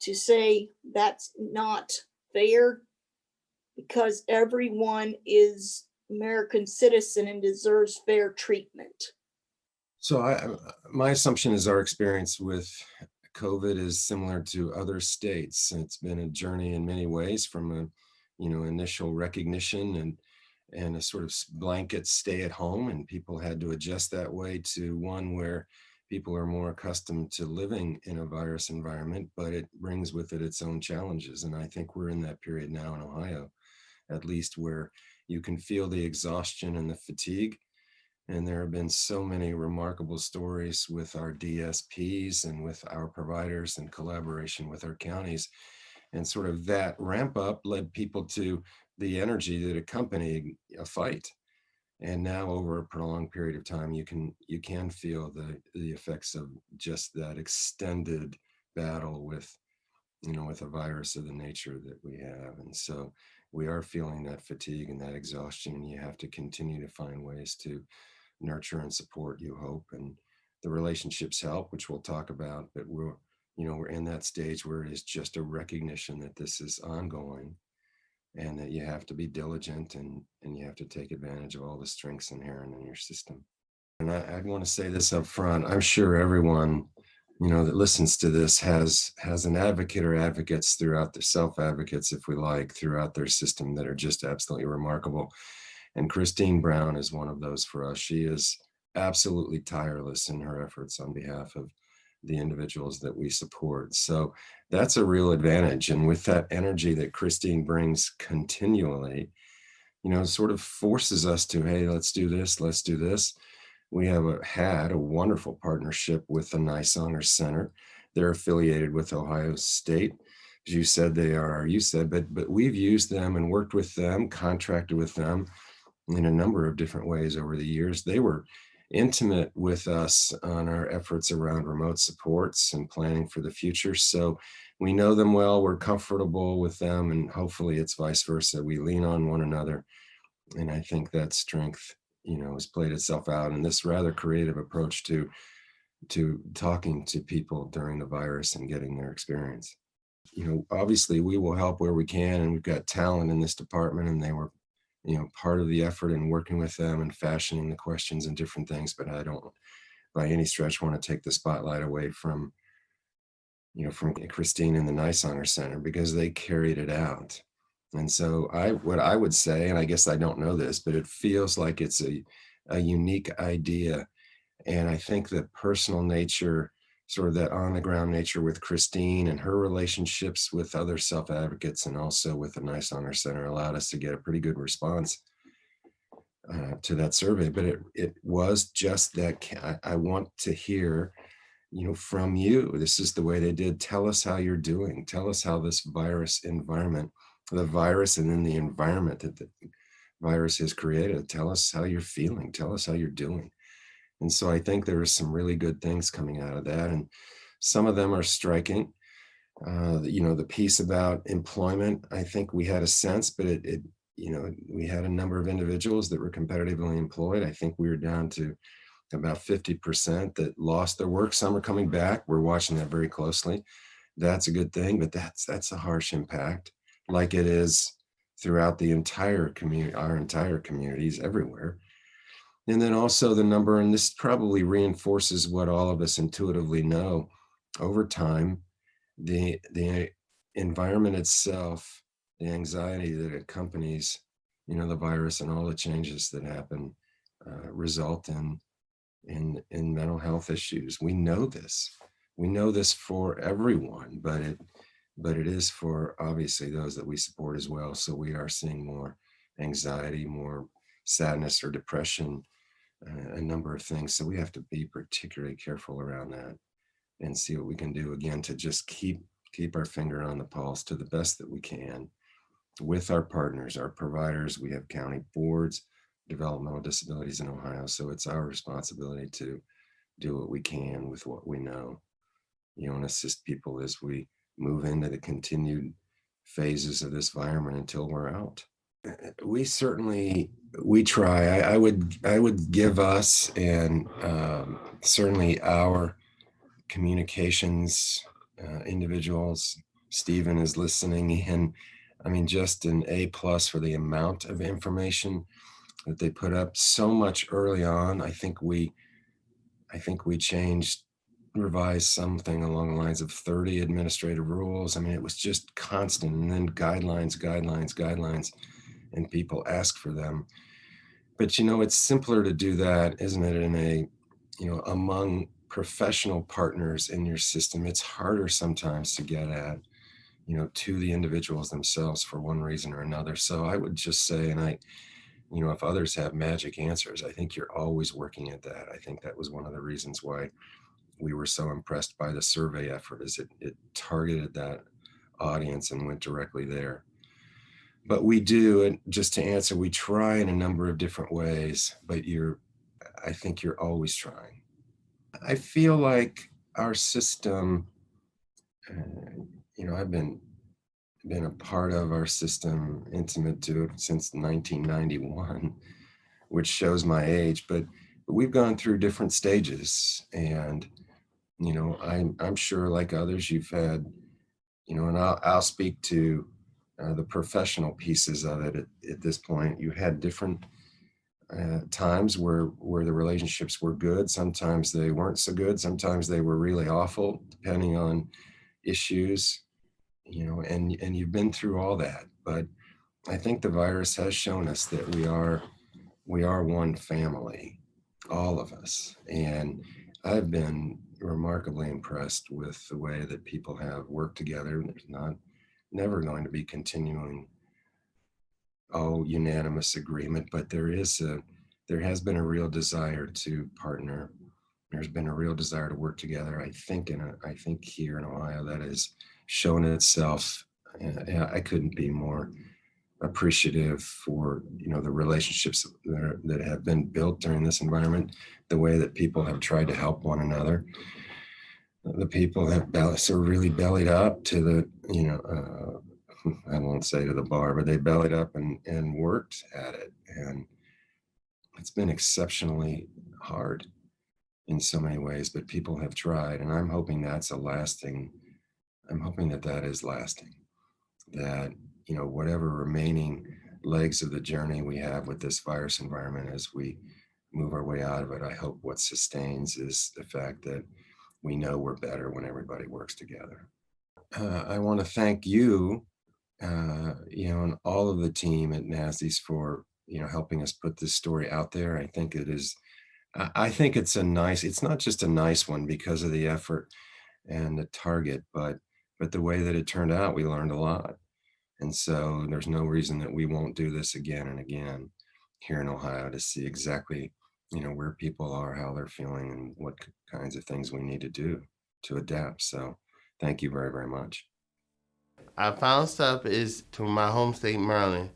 M: to say that's not fair, because everyone is American citizen and deserves fair treatment.
N: So my assumption is our experience with COVID is similar to other states. It's been a journey in many ways, from a initial recognition and a sort of blanket stay at home, and people had to adjust that way, to one where people are more accustomed to living in a virus environment, but it brings with it its own challenges. And I think we're in that period now in Ohio, at least, where you can feel the exhaustion and the fatigue. And there have been so many remarkable stories with our DSPs and with our providers in collaboration with our counties. And sort of that ramp up led people to the energy that accompanied a fight. And now, over a prolonged period of time, you can feel the effects of just that extended battle with a virus of the nature that we have. And so we are feeling that fatigue and that exhaustion, and you have to continue to find ways to nurture and support, you hope, and the relationships help, which we'll talk about. But we're in that stage where it is just a recognition that this is ongoing, and that you have to be diligent and you have to take advantage of all the strengths inherent in your system. And I want to say this up front. I'm sure everyone that listens to this has an advocate or advocates throughout their self-advocates, if we like, throughout their system that are just absolutely remarkable. And Christine Brown is one of those for us. She is absolutely tireless in her efforts on behalf of the individuals that we support. So that's a real advantage. And with that energy that Christine brings continually, sort of forces us to, hey, let's do this, let's do this. We have had a wonderful partnership with the Nice Honor Center. They're affiliated with Ohio State. As you said, but we've used them and worked with them, contracted with them in a number of different ways over the years. They were intimate with us on our efforts around remote supports and planning for the future. So we know them well, we're comfortable with them, and hopefully it's vice versa. We lean on one another. And I think that strength, has played itself out in this rather creative approach to talking to people during the virus and getting their experience. Obviously we will help where we can, and we've got talent in this department, and they were part of the effort in working with them and fashioning the questions and different things. But I don't by any stretch want to take the spotlight away from Christine and the Nice Honor Center, because they carried it out. And so what I would say, and I guess I don't know this, but it feels like it's a unique idea. And I think the personal nature, sort of that on the ground nature with Christine and her relationships with other self-advocates and also with the Nice Honor Center, allowed us to get a pretty good response to that survey. But it was just that I want to hear, from you. This is the way they did. Tell us how you're doing. Tell us how this virus environment, the virus and then the environment that virus has created. Tell us how you're feeling. Tell us how you're doing. And so I think there are some really good things coming out of that. And some of them are striking. The piece about employment, I think we had a sense, but we had a number of individuals that were competitively employed. I think we were down to about 50% that lost their work. Some are coming back. We're watching that very closely. That's a good thing, but that's a harsh impact, like it is throughout the entire community, our entire communities everywhere. And then also the number, and this probably reinforces what all of us intuitively know over time, the environment itself, the anxiety that accompanies, the virus and all the changes that happen result in mental health issues. We know this for everyone, but it is for obviously those that we support as well. So we are seeing more anxiety, more sadness or depression, a number of things. So we have to be particularly careful around that and see what we can do, again, to just keep our finger on the pulse to the best that we can with our partners, our providers. We have county boards, developmental disabilities in Ohio. So it's our responsibility to do what we can with what we know, and assist people as we move into the continued phases of this environment until we're out. We try. I would give us and certainly our communications individuals. Stephen is listening in. I mean, just an A+ for the amount of information that they put up so much early on. I think we revised something along the lines of 30 administrative rules. I mean, it was just constant, and then guidelines, and people ask for them. But it's simpler to do that, isn't it, in among professional partners in your system. It's harder sometimes to get at, to the individuals themselves for one reason or another. So I would just say, and if others have magic answers, I think you're always working at that. I think that was one of the reasons why we were so impressed by the survey effort, is it targeted that audience and went directly there. But we do, and just to answer, we try in a number of different ways, but I think you're always trying. I feel like our system, I've been a part of our system, intimate to it since 1991, which shows my age, but we've gone through different stages. And, I'm sure like others you've had, and I'll speak to the professional pieces of it at this point. You had different times where the relationships were good. Sometimes they weren't so good. Sometimes they were really awful, depending on issues, and you've been through all that. But I think the virus has shown us that we are one family, all of us. And I've been remarkably impressed with the way that people have worked together. There's never going to be continuing unanimous agreement, but there has been a real desire to partner. There's been a real desire to work together. I think here in Ohio that has shown itself. I couldn't be more appreciative for the relationships that have been built during this environment, the way that people have tried to help one another. The people have really bellied up to the I won't say to the bar, but they bellied up and worked at it. And it's been exceptionally hard in so many ways, but people have tried. And I'm hoping that is lasting, that, whatever remaining legs of the journey we have with this virus environment as we move our way out of it, I hope what sustains is the fact that we know we're better when everybody works together. I want to thank you, and all of the team at NASDS for, helping us put this story out there. I think it's not just a nice one because of the effort and the target, but the way that it turned out, we learned a lot. And so there's no reason that we won't do this again and again here in Ohio to see exactly, where people are, how they're feeling, and what kinds of things we need to do to adapt. So thank you very, very much.
E: Our final step is to my home state, Maryland.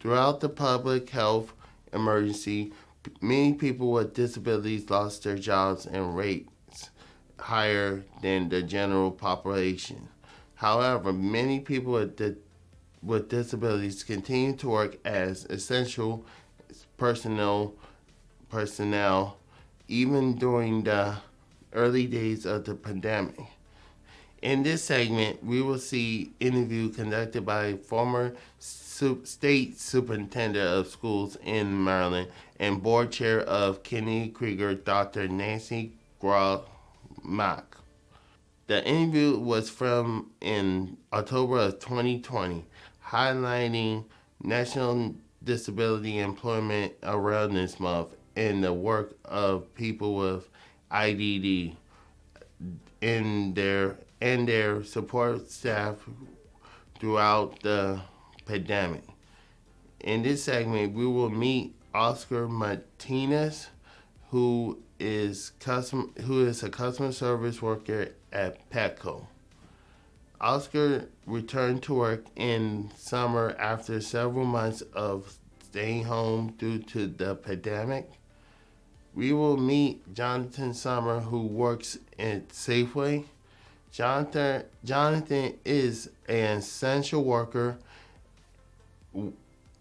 E: Throughout the public health emergency, many people with disabilities lost their jobs and rates higher than the general population. However, many people with disabilities continue to work as essential personnel even during the early days of the pandemic. In this segment, we will see interview conducted by former state superintendent of schools in Maryland and board chair of Kennedy Krieger, Dr. Nancy Mack. The interview was from in October of 2020, highlighting National Disability Employment Awareness Month and the work of people with IDD and their support staff throughout the pandemic. In this segment, we will meet Oscar Martinez, who is a customer service worker at Petco. Oscar returned to work in summer after several months of staying home due to the pandemic. We will meet Jonathan Summer, who works at Safeway. Jonathan is an essential worker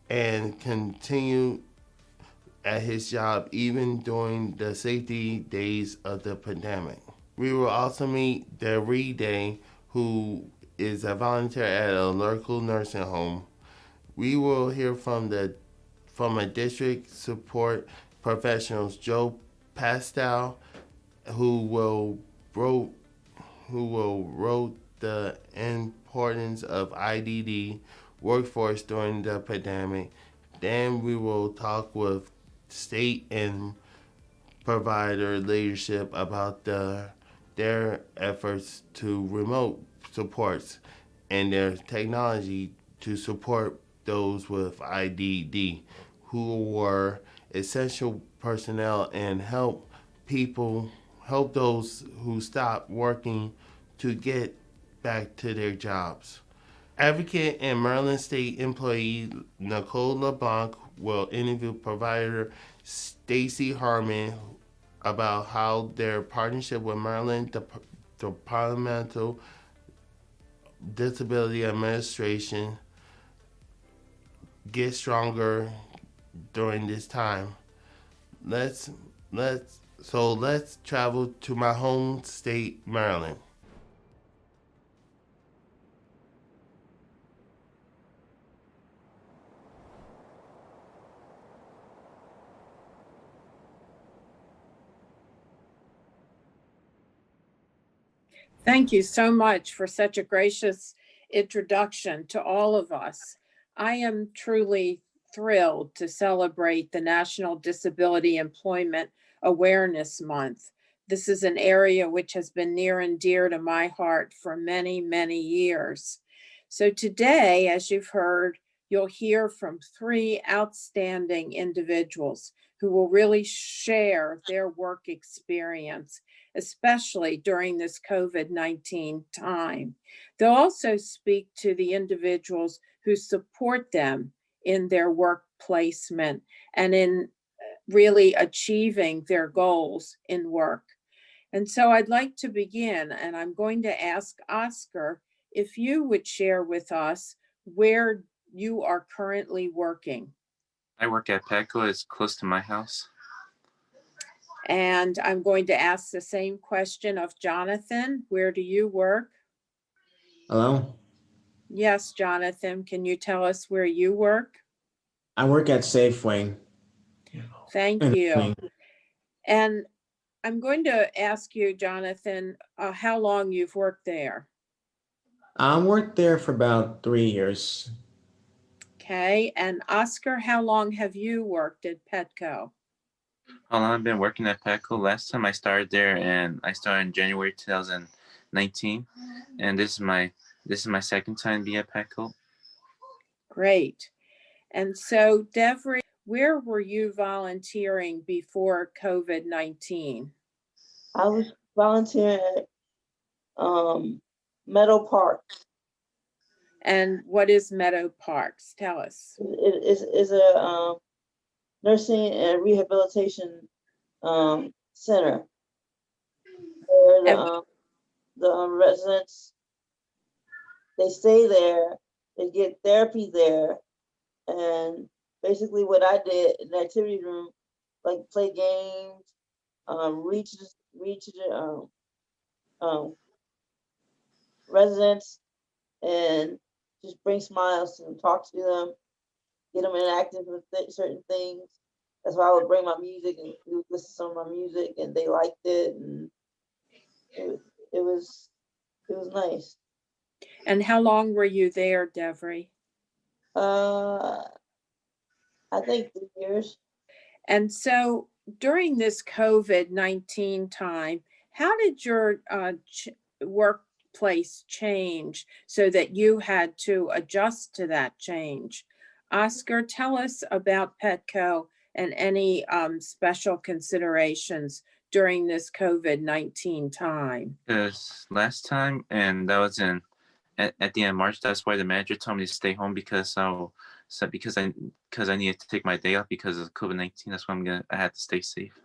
E: and continue at his job even during the safety days of the pandemic. We will also meet Daree Day, who is a volunteer at a local nursing home. We will hear from a district support professionals, Joe Pastel, who will wrote the importance of IDD workforce during the pandemic. Then we will talk with state and provider leadership about their efforts to remote supports and their technology to support those with IDD who were essential personnel and help those who stopped working to get back to their jobs. Advocate and Maryland State employee Nicole LeBlanc will interview provider Stacy Harmon about how their partnership with Maryland Departmental Disability Administration gets stronger during this time. Let's travel to my home state, Maryland.
O: Thank you so much for such a gracious introduction to all of us. I am truly thrilled to celebrate the National Disability Employment Awareness Month. This is an area which has been near and dear to my heart for many, many years. So today, as you've heard, you'll hear from three outstanding individuals who will really share their work experience, especially during this COVID-19 time. They'll also speak to the individuals who support them in their work placement and in really achieving their goals in work. And so I'd like to begin, and I'm going to ask Oscar if you would share with us where you are currently working.
P: I work at Petco. It's close to my house.
O: And I'm going to ask the same question of Jonathan. Where do you work?
Q: Hello?
O: Yes, Jonathan, can you tell us where you work?
Q: I work at Safeway.
O: Thank you. And I'm going to ask you, Jonathan, how long you've worked there.
Q: I worked there for about 3 years.
O: Okay, and Oscar, how long have you worked at Petco?
P: How long I've been working at Petco? Last time I started there, and I started in January 2019, and this is my second time being at Petco.
O: Great. And so, Devry, where were you volunteering before COVID-19?
R: I was volunteering at Meadow Park.
O: And what is Meadow Parks? Tell us.
R: It is a nursing and rehabilitation center where the residents, they stay there, they get therapy there, and basically what I did in the activity room, like play games, read to the residents, and just bring smiles to them, talk to them, get them interactive with certain things. That's why I would bring my music and we would listen to some of my music, and they liked it, and it was nice.
O: And how long were you there, Devry?
R: I think 3 years.
O: And so during this COVID-19 time, how did your workplace change so that you had to adjust to that change? Oscar, tell us about Petco and any special considerations during this COVID-19 time.
P: Because last time, and that was at the end of March, that's why the manager told me to stay home because because I needed to take my day off because of COVID-19. That's why I had to stay safe.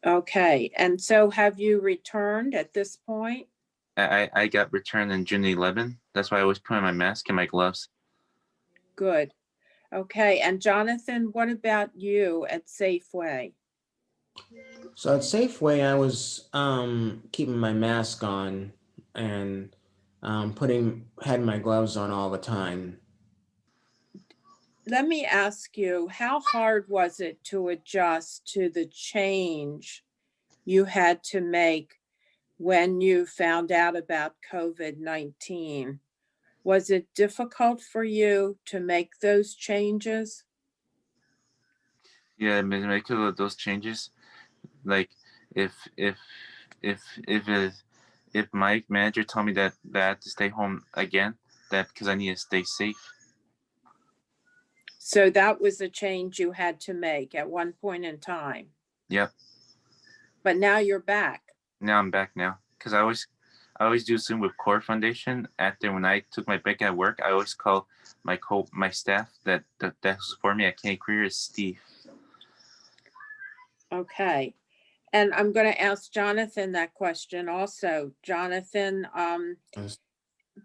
O: Okay, and so have you returned at this point?
P: I got returned in June 11. That's why I always put on my mask and my gloves.
O: Good. Okay, and Jonathan, what about you at Safeway?
Q: So at Safeway, I was keeping my mask on and had my gloves on all the time.
O: Let me ask you, how hard was it to adjust to the change you had to make when you found out about COVID-19? Was it difficult for you to make those changes?
P: Yeah, make those changes. Like if my manager told me that I had to stay home again, that because I need to stay safe.
O: So that was a change you had to make at one point in time.
P: Yep.
O: But now you're back.
P: Now I'm back now because I always do Zoom with Core Foundation. After when I took my break at work, I always call my staff that support me at Kenny Career is Steve.
O: Okay. And I'm going to ask Jonathan that question also. Jonathan,
Q: Yes.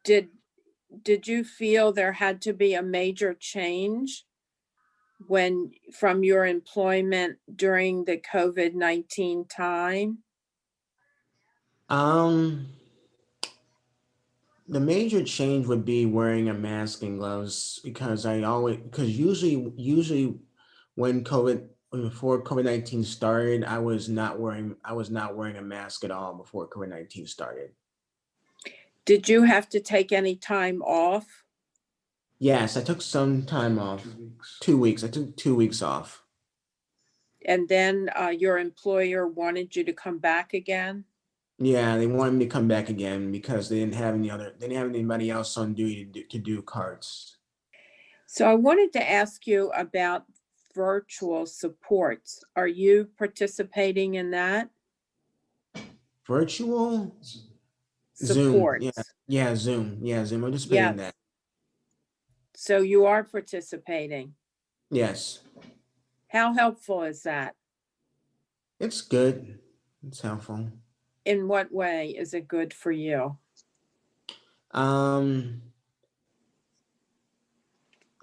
O: did you feel there had to be a major change from your employment during the COVID-19 time?
Q: The major change would be wearing a mask and gloves because usually before COVID-19 started, I was not wearing a mask at all before COVID-19 started.
O: Did you have to take any time off?
Q: Yes, I took some time off. 2 weeks. I took 2 weeks off.
O: And then your employer wanted you to come back again?
Q: Yeah, they wanted me to come back again because they didn't have anybody else on duty to do carts.
O: So I wanted to ask you about virtual supports. Are you participating in that?
Q: Virtual?
O: Supports.
Q: Zoom. Yeah, Zoom. Yeah, Zoom. I'm participating in that.
O: So you are participating.
Q: Yes.
O: How helpful is that?
Q: It's good. It's helpful.
O: In what way is it good for you?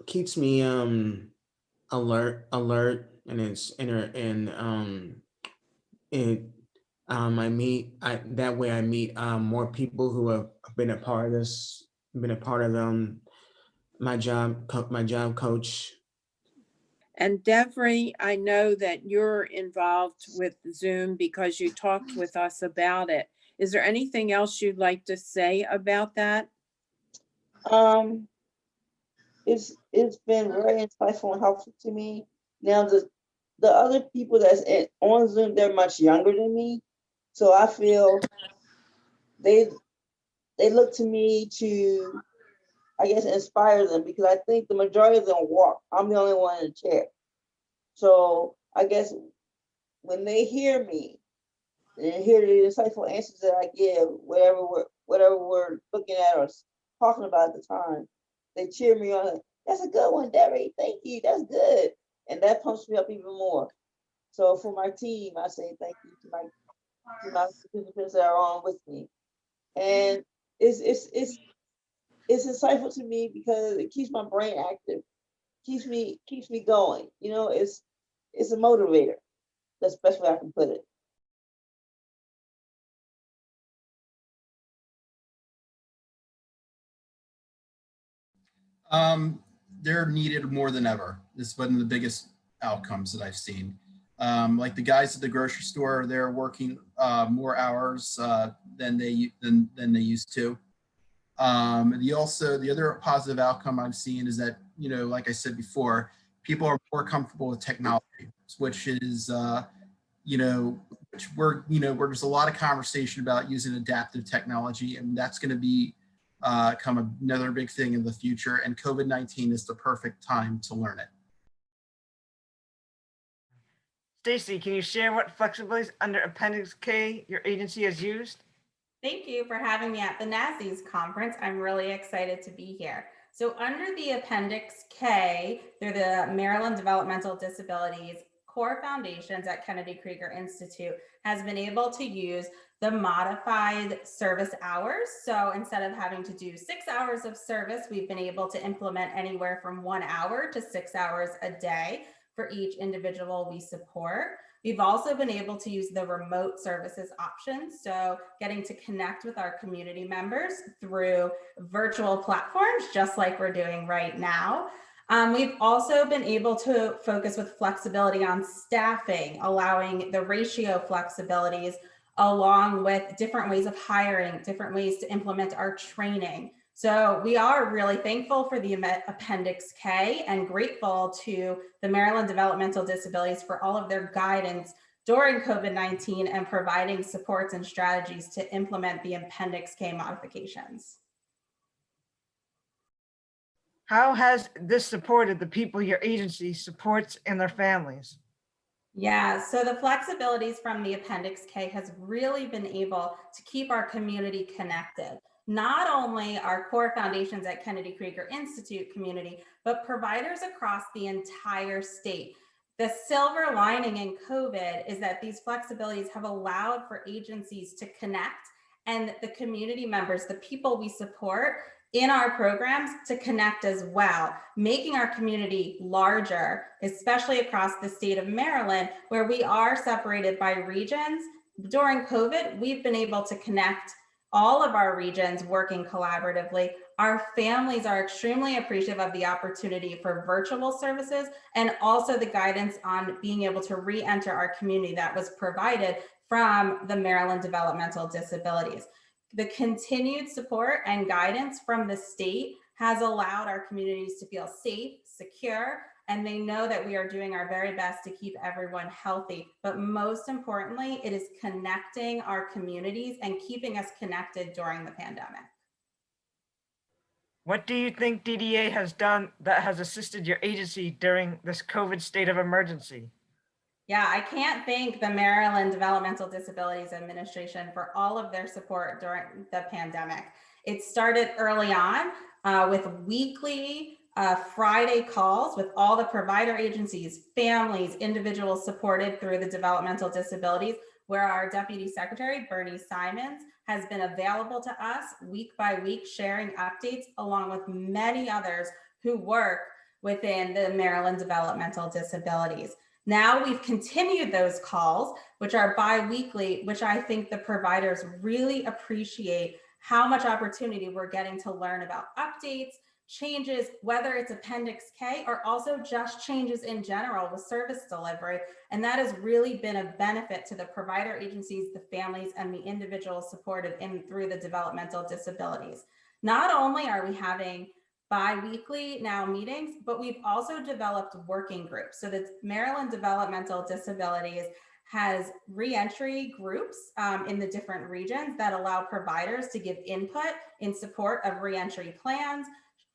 Q: Keeps me alert, and I meet more people who have been a part of this, been a part of my job coach.
O: And Devry, I know that you're involved with Zoom because you talked with us about it. Is there anything else you'd like to say about that?
R: It's been very insightful and helpful to me. Now the other people that's on Zoom, they're much younger than me, so I feel they look to me to, I guess, inspire them, because I think the majority of them walk. I'm the only one in the chair. So I guess when they hear me and hear the insightful answers that I give, whatever we're looking at or talking about at the time. They cheer me on. That's a good one, Derek. Thank you. That's good. And that pumps me up even more. So for my team, I say thank you to my participants that are on with me. And it's insightful to me because it keeps my brain active, keeps me going. You know, it's a motivator. That's the best way I can put it.
S: They're needed more than ever. This is one of the biggest outcomes that I've seen. Like the guys at the grocery store, they're working more hours than they used to. The other positive outcome I'm seeing is that, you know, like I said before, people are more comfortable with technology, which is, you know, where there's a lot of conversation about using adaptive technology, and that's going to be come another big thing in the future. And COVID-19 is the perfect time to learn it.
T: Stacy, can you share what flexibilities under Appendix K your agency has used?
U: Thank you for having me at the NASES conference. I'm really excited to be here. So under the Appendix K, through the Maryland Developmental Disabilities Core Foundations at Kennedy Krieger Institute has been able to use the modified service hours. So instead of having to do 6 hours of service, we've been able to implement anywhere from 1 hour to 6 hours a day for each individual we support. We've also been able to use the remote services option, so getting to connect with our community members through virtual platforms, just like we're doing right now. We've also been able to focus with flexibility on staffing, allowing the ratio flexibilities along with different ways of hiring, different ways to implement our training. So we are really thankful for the Appendix K and grateful to the Maryland Developmental Disabilities for all of their guidance during COVID-19 and providing supports and strategies to implement the Appendix K modifications.
T: How has this supported the people your agency supports and their families?
U: Yeah, so the flexibilities from the Appendix K has really been able to keep our community connected. Not only our core foundations at Kennedy Krieger Institute community, but providers across the entire state. The silver lining in COVID is that these flexibilities have allowed for agencies to connect and the community members, the people we support in our programs, to connect as well, making our community larger, especially across the state of Maryland, where we are separated by regions. During COVID, we've been able to connect all of our regions working collaboratively. Our families are extremely appreciative of the opportunity for virtual services and also the guidance on being able to re-enter our community that was provided from the Maryland Developmental Disabilities. The continued support and guidance from the state has allowed our communities to feel safe, secure, and they know that we are doing our very best to keep everyone healthy. But most importantly, it is connecting our communities and keeping us connected during the pandemic.
T: What do you think DDA has done that has assisted your agency during this COVID state of emergency?
U: Yeah, I can't thank the Maryland Developmental Disabilities Administration for all of their support during the pandemic. It started early on with weekly Friday calls with all the provider agencies, families, individuals supported through the developmental disabilities, where our Deputy Secretary, Bernie Simons, has been available to us week by week, sharing updates along with many others who work within the Maryland Developmental Disabilities. Now we've continued those calls, which are bi-weekly, which I think the providers really appreciate how much opportunity we're getting to learn about updates, changes, whether it's Appendix K or also just changes in general with service delivery. And that has really been a benefit to the provider agencies, the families, and the individuals supported through the developmental disabilities. Not only are we having bi-weekly now meetings, but we've also developed working groups. So the Maryland Developmental Disabilities has reentry groups in the different regions that allow providers to give input in support of reentry plans,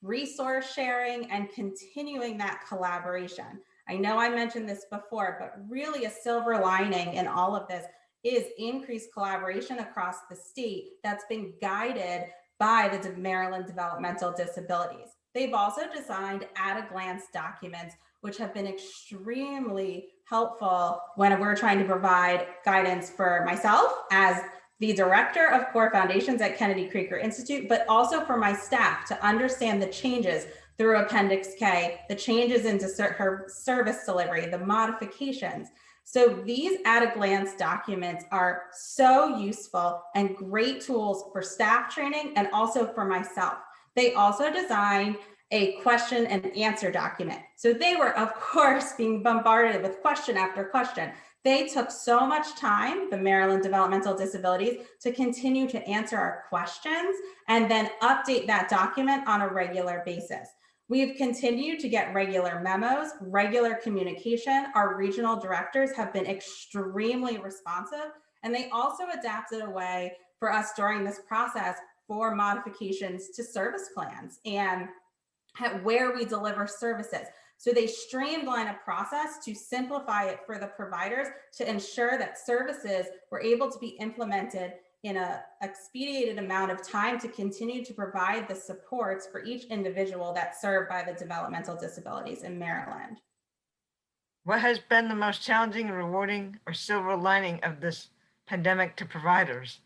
U: resource sharing, and continuing that collaboration. I know I mentioned this before, but really a silver lining in all of this is increased collaboration across the state that's been guided by the Maryland Developmental Disabilities. They've also designed at-a-glance documents, which have been extremely helpful when we're trying to provide guidance for myself as the director of core foundations at Kennedy Krieger Institute, but also for my staff to understand the changes through Appendix K, the changes into her service delivery, the modifications. So these at-a-glance documents are so useful and great tools for staff training and also for myself. They also designed a question and answer document. So they were, of course, being bombarded with question after question. They took so much time, the Maryland Developmental Disabilities, to continue to answer our questions and then update that document on a regular basis. We've continued to get regular memos, regular communication. Our regional directors have been extremely responsive, and they also adapted a way for us during this process for modifications to service plans and where we deliver services. So they streamline a process to simplify it for the providers to ensure that services were able to be implemented in an expedited amount of time to continue to provide the supports for each individual that's served by the developmental disabilities in Maryland.
T: What has been the most challenging, rewarding, or silver lining of this pandemic to providers?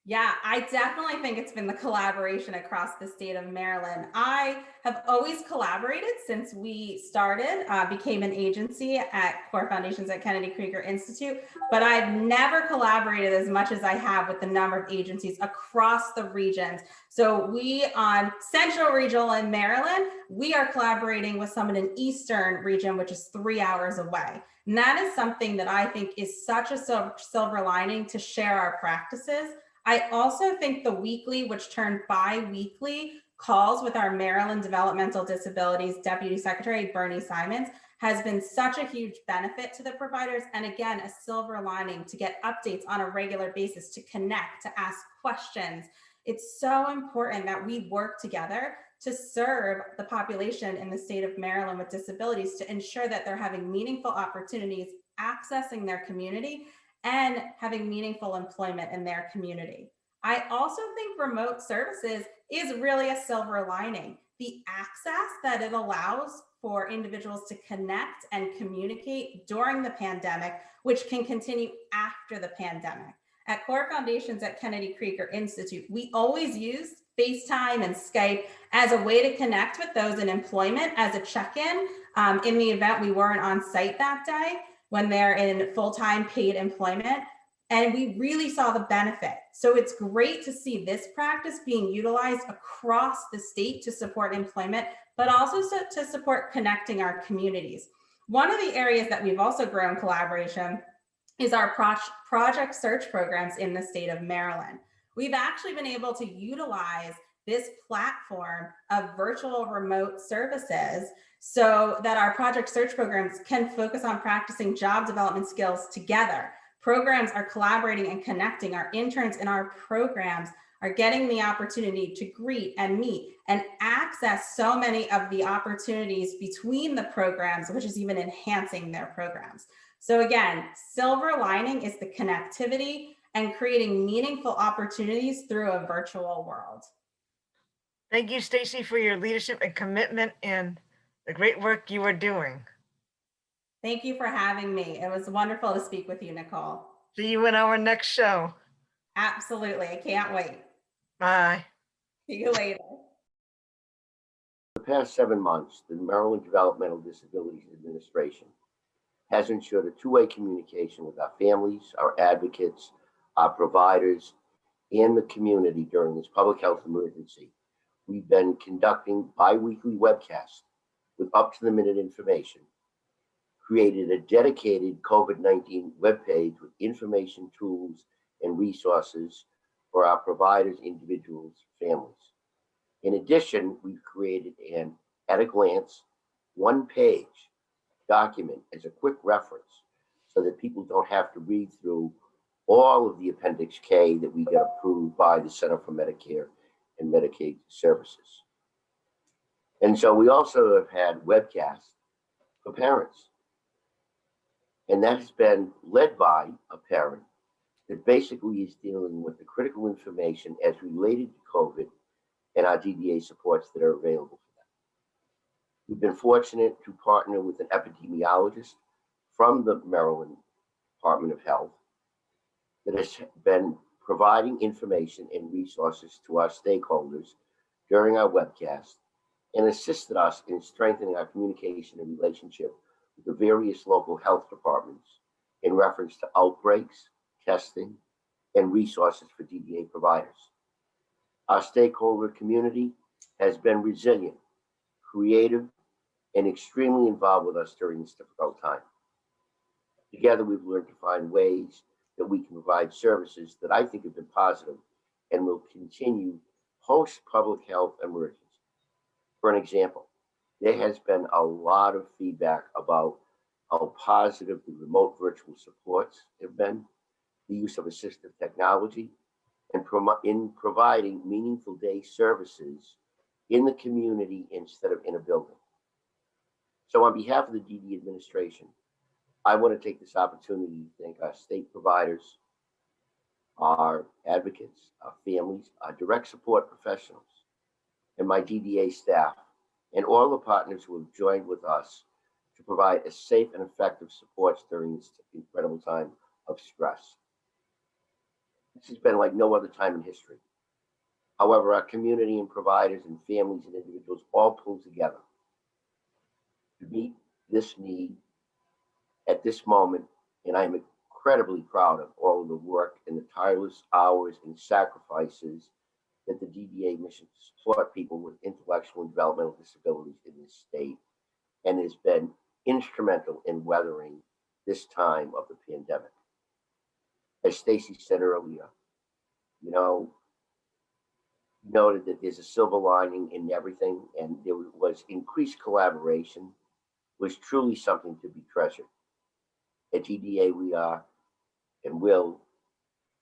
U: Yeah, I definitely think it's been the collaboration across the state of Maryland. I have always collaborated since we started, became an agency at Core Foundations at Kennedy Krieger Institute, but I've never collaborated as much as I have with the number of agencies across the regions. So we on Central Regional in Maryland, we are collaborating with someone in Eastern Region, which is 3 hours away. And that is something that I think is such a silver lining to share our practices. I also think the weekly, which turned bi-weekly calls with our Maryland Developmental Disabilities Deputy Secretary, Bernie Simons, has been such a huge benefit to the providers. And again, a silver lining to get updates on a regular basis, to connect, to ask questions. It's so important that we work together to serve the population in the state of Maryland with disabilities, to ensure that they're having meaningful opportunities, accessing their community, and having meaningful employment in their community. I also think remote services is really a silver lining. The access that it allows for individuals to connect and communicate during the pandemic, which can continue after the pandemic. At Core Foundations at Kennedy Krieger Institute, we always use FaceTime and Skype as a way to connect with those in employment as a check-in in the event we weren't on site that day, when they're in full-time paid employment. And we really saw the benefit. So it's great to see this practice being utilized across the state to support employment, but also to support connecting our communities. One of the areas that we've also grown collaboration is our project search programs in the state of Maryland. We've actually been able to utilize this platform of virtual remote services so that our project search programs can focus on practicing job development skills together. Programs are collaborating and connecting. Our interns in our programs are getting the opportunity to greet and meet and access so many of the opportunities between the programs, which is even enhancing their programs. So again, silver lining is the connectivity and creating meaningful opportunities through a virtual world.
T: Thank you, Stacy, for your leadership and commitment and the great work you are doing.
U: Thank you for having me. It was wonderful to speak with you, Nicole.
T: See you in our next show.
U: Absolutely. I can't wait.
T: Bye.
U: See you later.
A: The past 7 months, the Maryland Developmental Disabilities Administration has ensured a two-way communication with our families, our advocates, our providers, and the community during this public health emergency. We've been conducting bi-weekly webcasts with up-to-the-minute information, created a dedicated COVID-19 webpage with information, tools, and resources for our providers, individuals, families. In addition, we've created an at-a-glance, one-page document as a quick reference so that people don't have to read through all of the Appendix K that we got approved by the Center for Medicare and Medicaid Services. And so we also have had webcasts for parents. And that has been led by a parent that basically is dealing with the critical information as related to COVID and our DDA supports that are available for them. We've been fortunate to partner with an epidemiologist from the Maryland Department of Health that has been providing information and resources to our stakeholders during our webcast and assisted us in strengthening our communication and relationship with the various local health departments in reference to outbreaks, testing, and resources for DDA providers. Our stakeholder community has been resilient, creative, and extremely involved with us during this difficult time. Together, we've learned to find ways that we can provide services that I think have been positive and will continue post-public health emergency. For an example, there has been a lot of feedback about how positive the remote virtual supports have been, the use of assistive technology, and in providing meaningful day services in the community instead of in a building. So on behalf of the DD administration, I want to take this opportunity to thank our state providers, our advocates, our families, our direct support professionals, and my DDA staff, and all the partners who have joined with us to provide a safe and effective support during this incredible time of stress. This has been like no other time in history. However, our community and providers and families and individuals all pulled together to meet this need at this moment, and I'm incredibly proud of all of the work and the tireless hours and sacrifices that the DDA mission to support people with intellectual and developmental disabilities in this state, and has been instrumental in weathering this time of the pandemic. As Stacy said earlier, noted that there's a silver lining in everything, and there was increased collaboration, was truly something to be treasured. At DDA, we are and will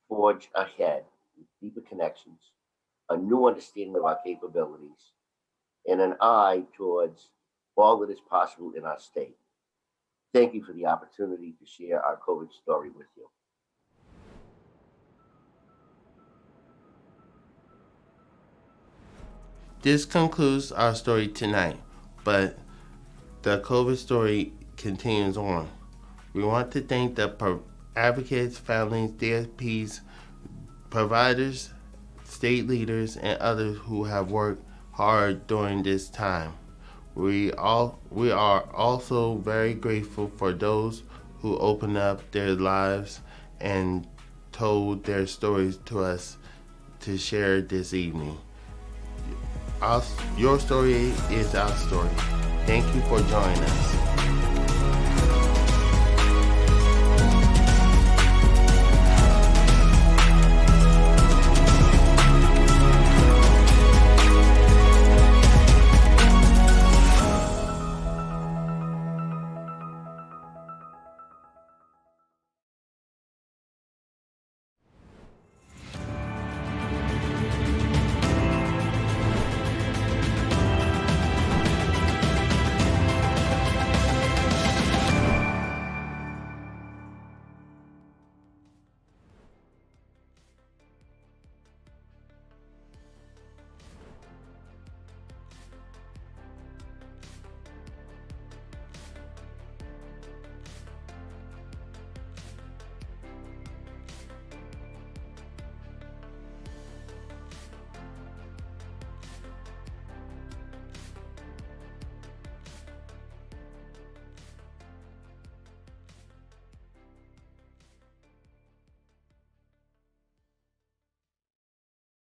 A: forge ahead with deeper connections, a new understanding of our capabilities, and an eye towards all that is possible in our state. Thank you for the opportunity to share our COVID story with you.
E: This concludes our story tonight, but the COVID story continues on. We want to thank the advocates, families, DSPs, providers, state leaders, and others who have worked hard during this time. We are also very grateful for those who opened up their lives and told their stories to us to share this evening. Your story is our story. Thank you for joining us.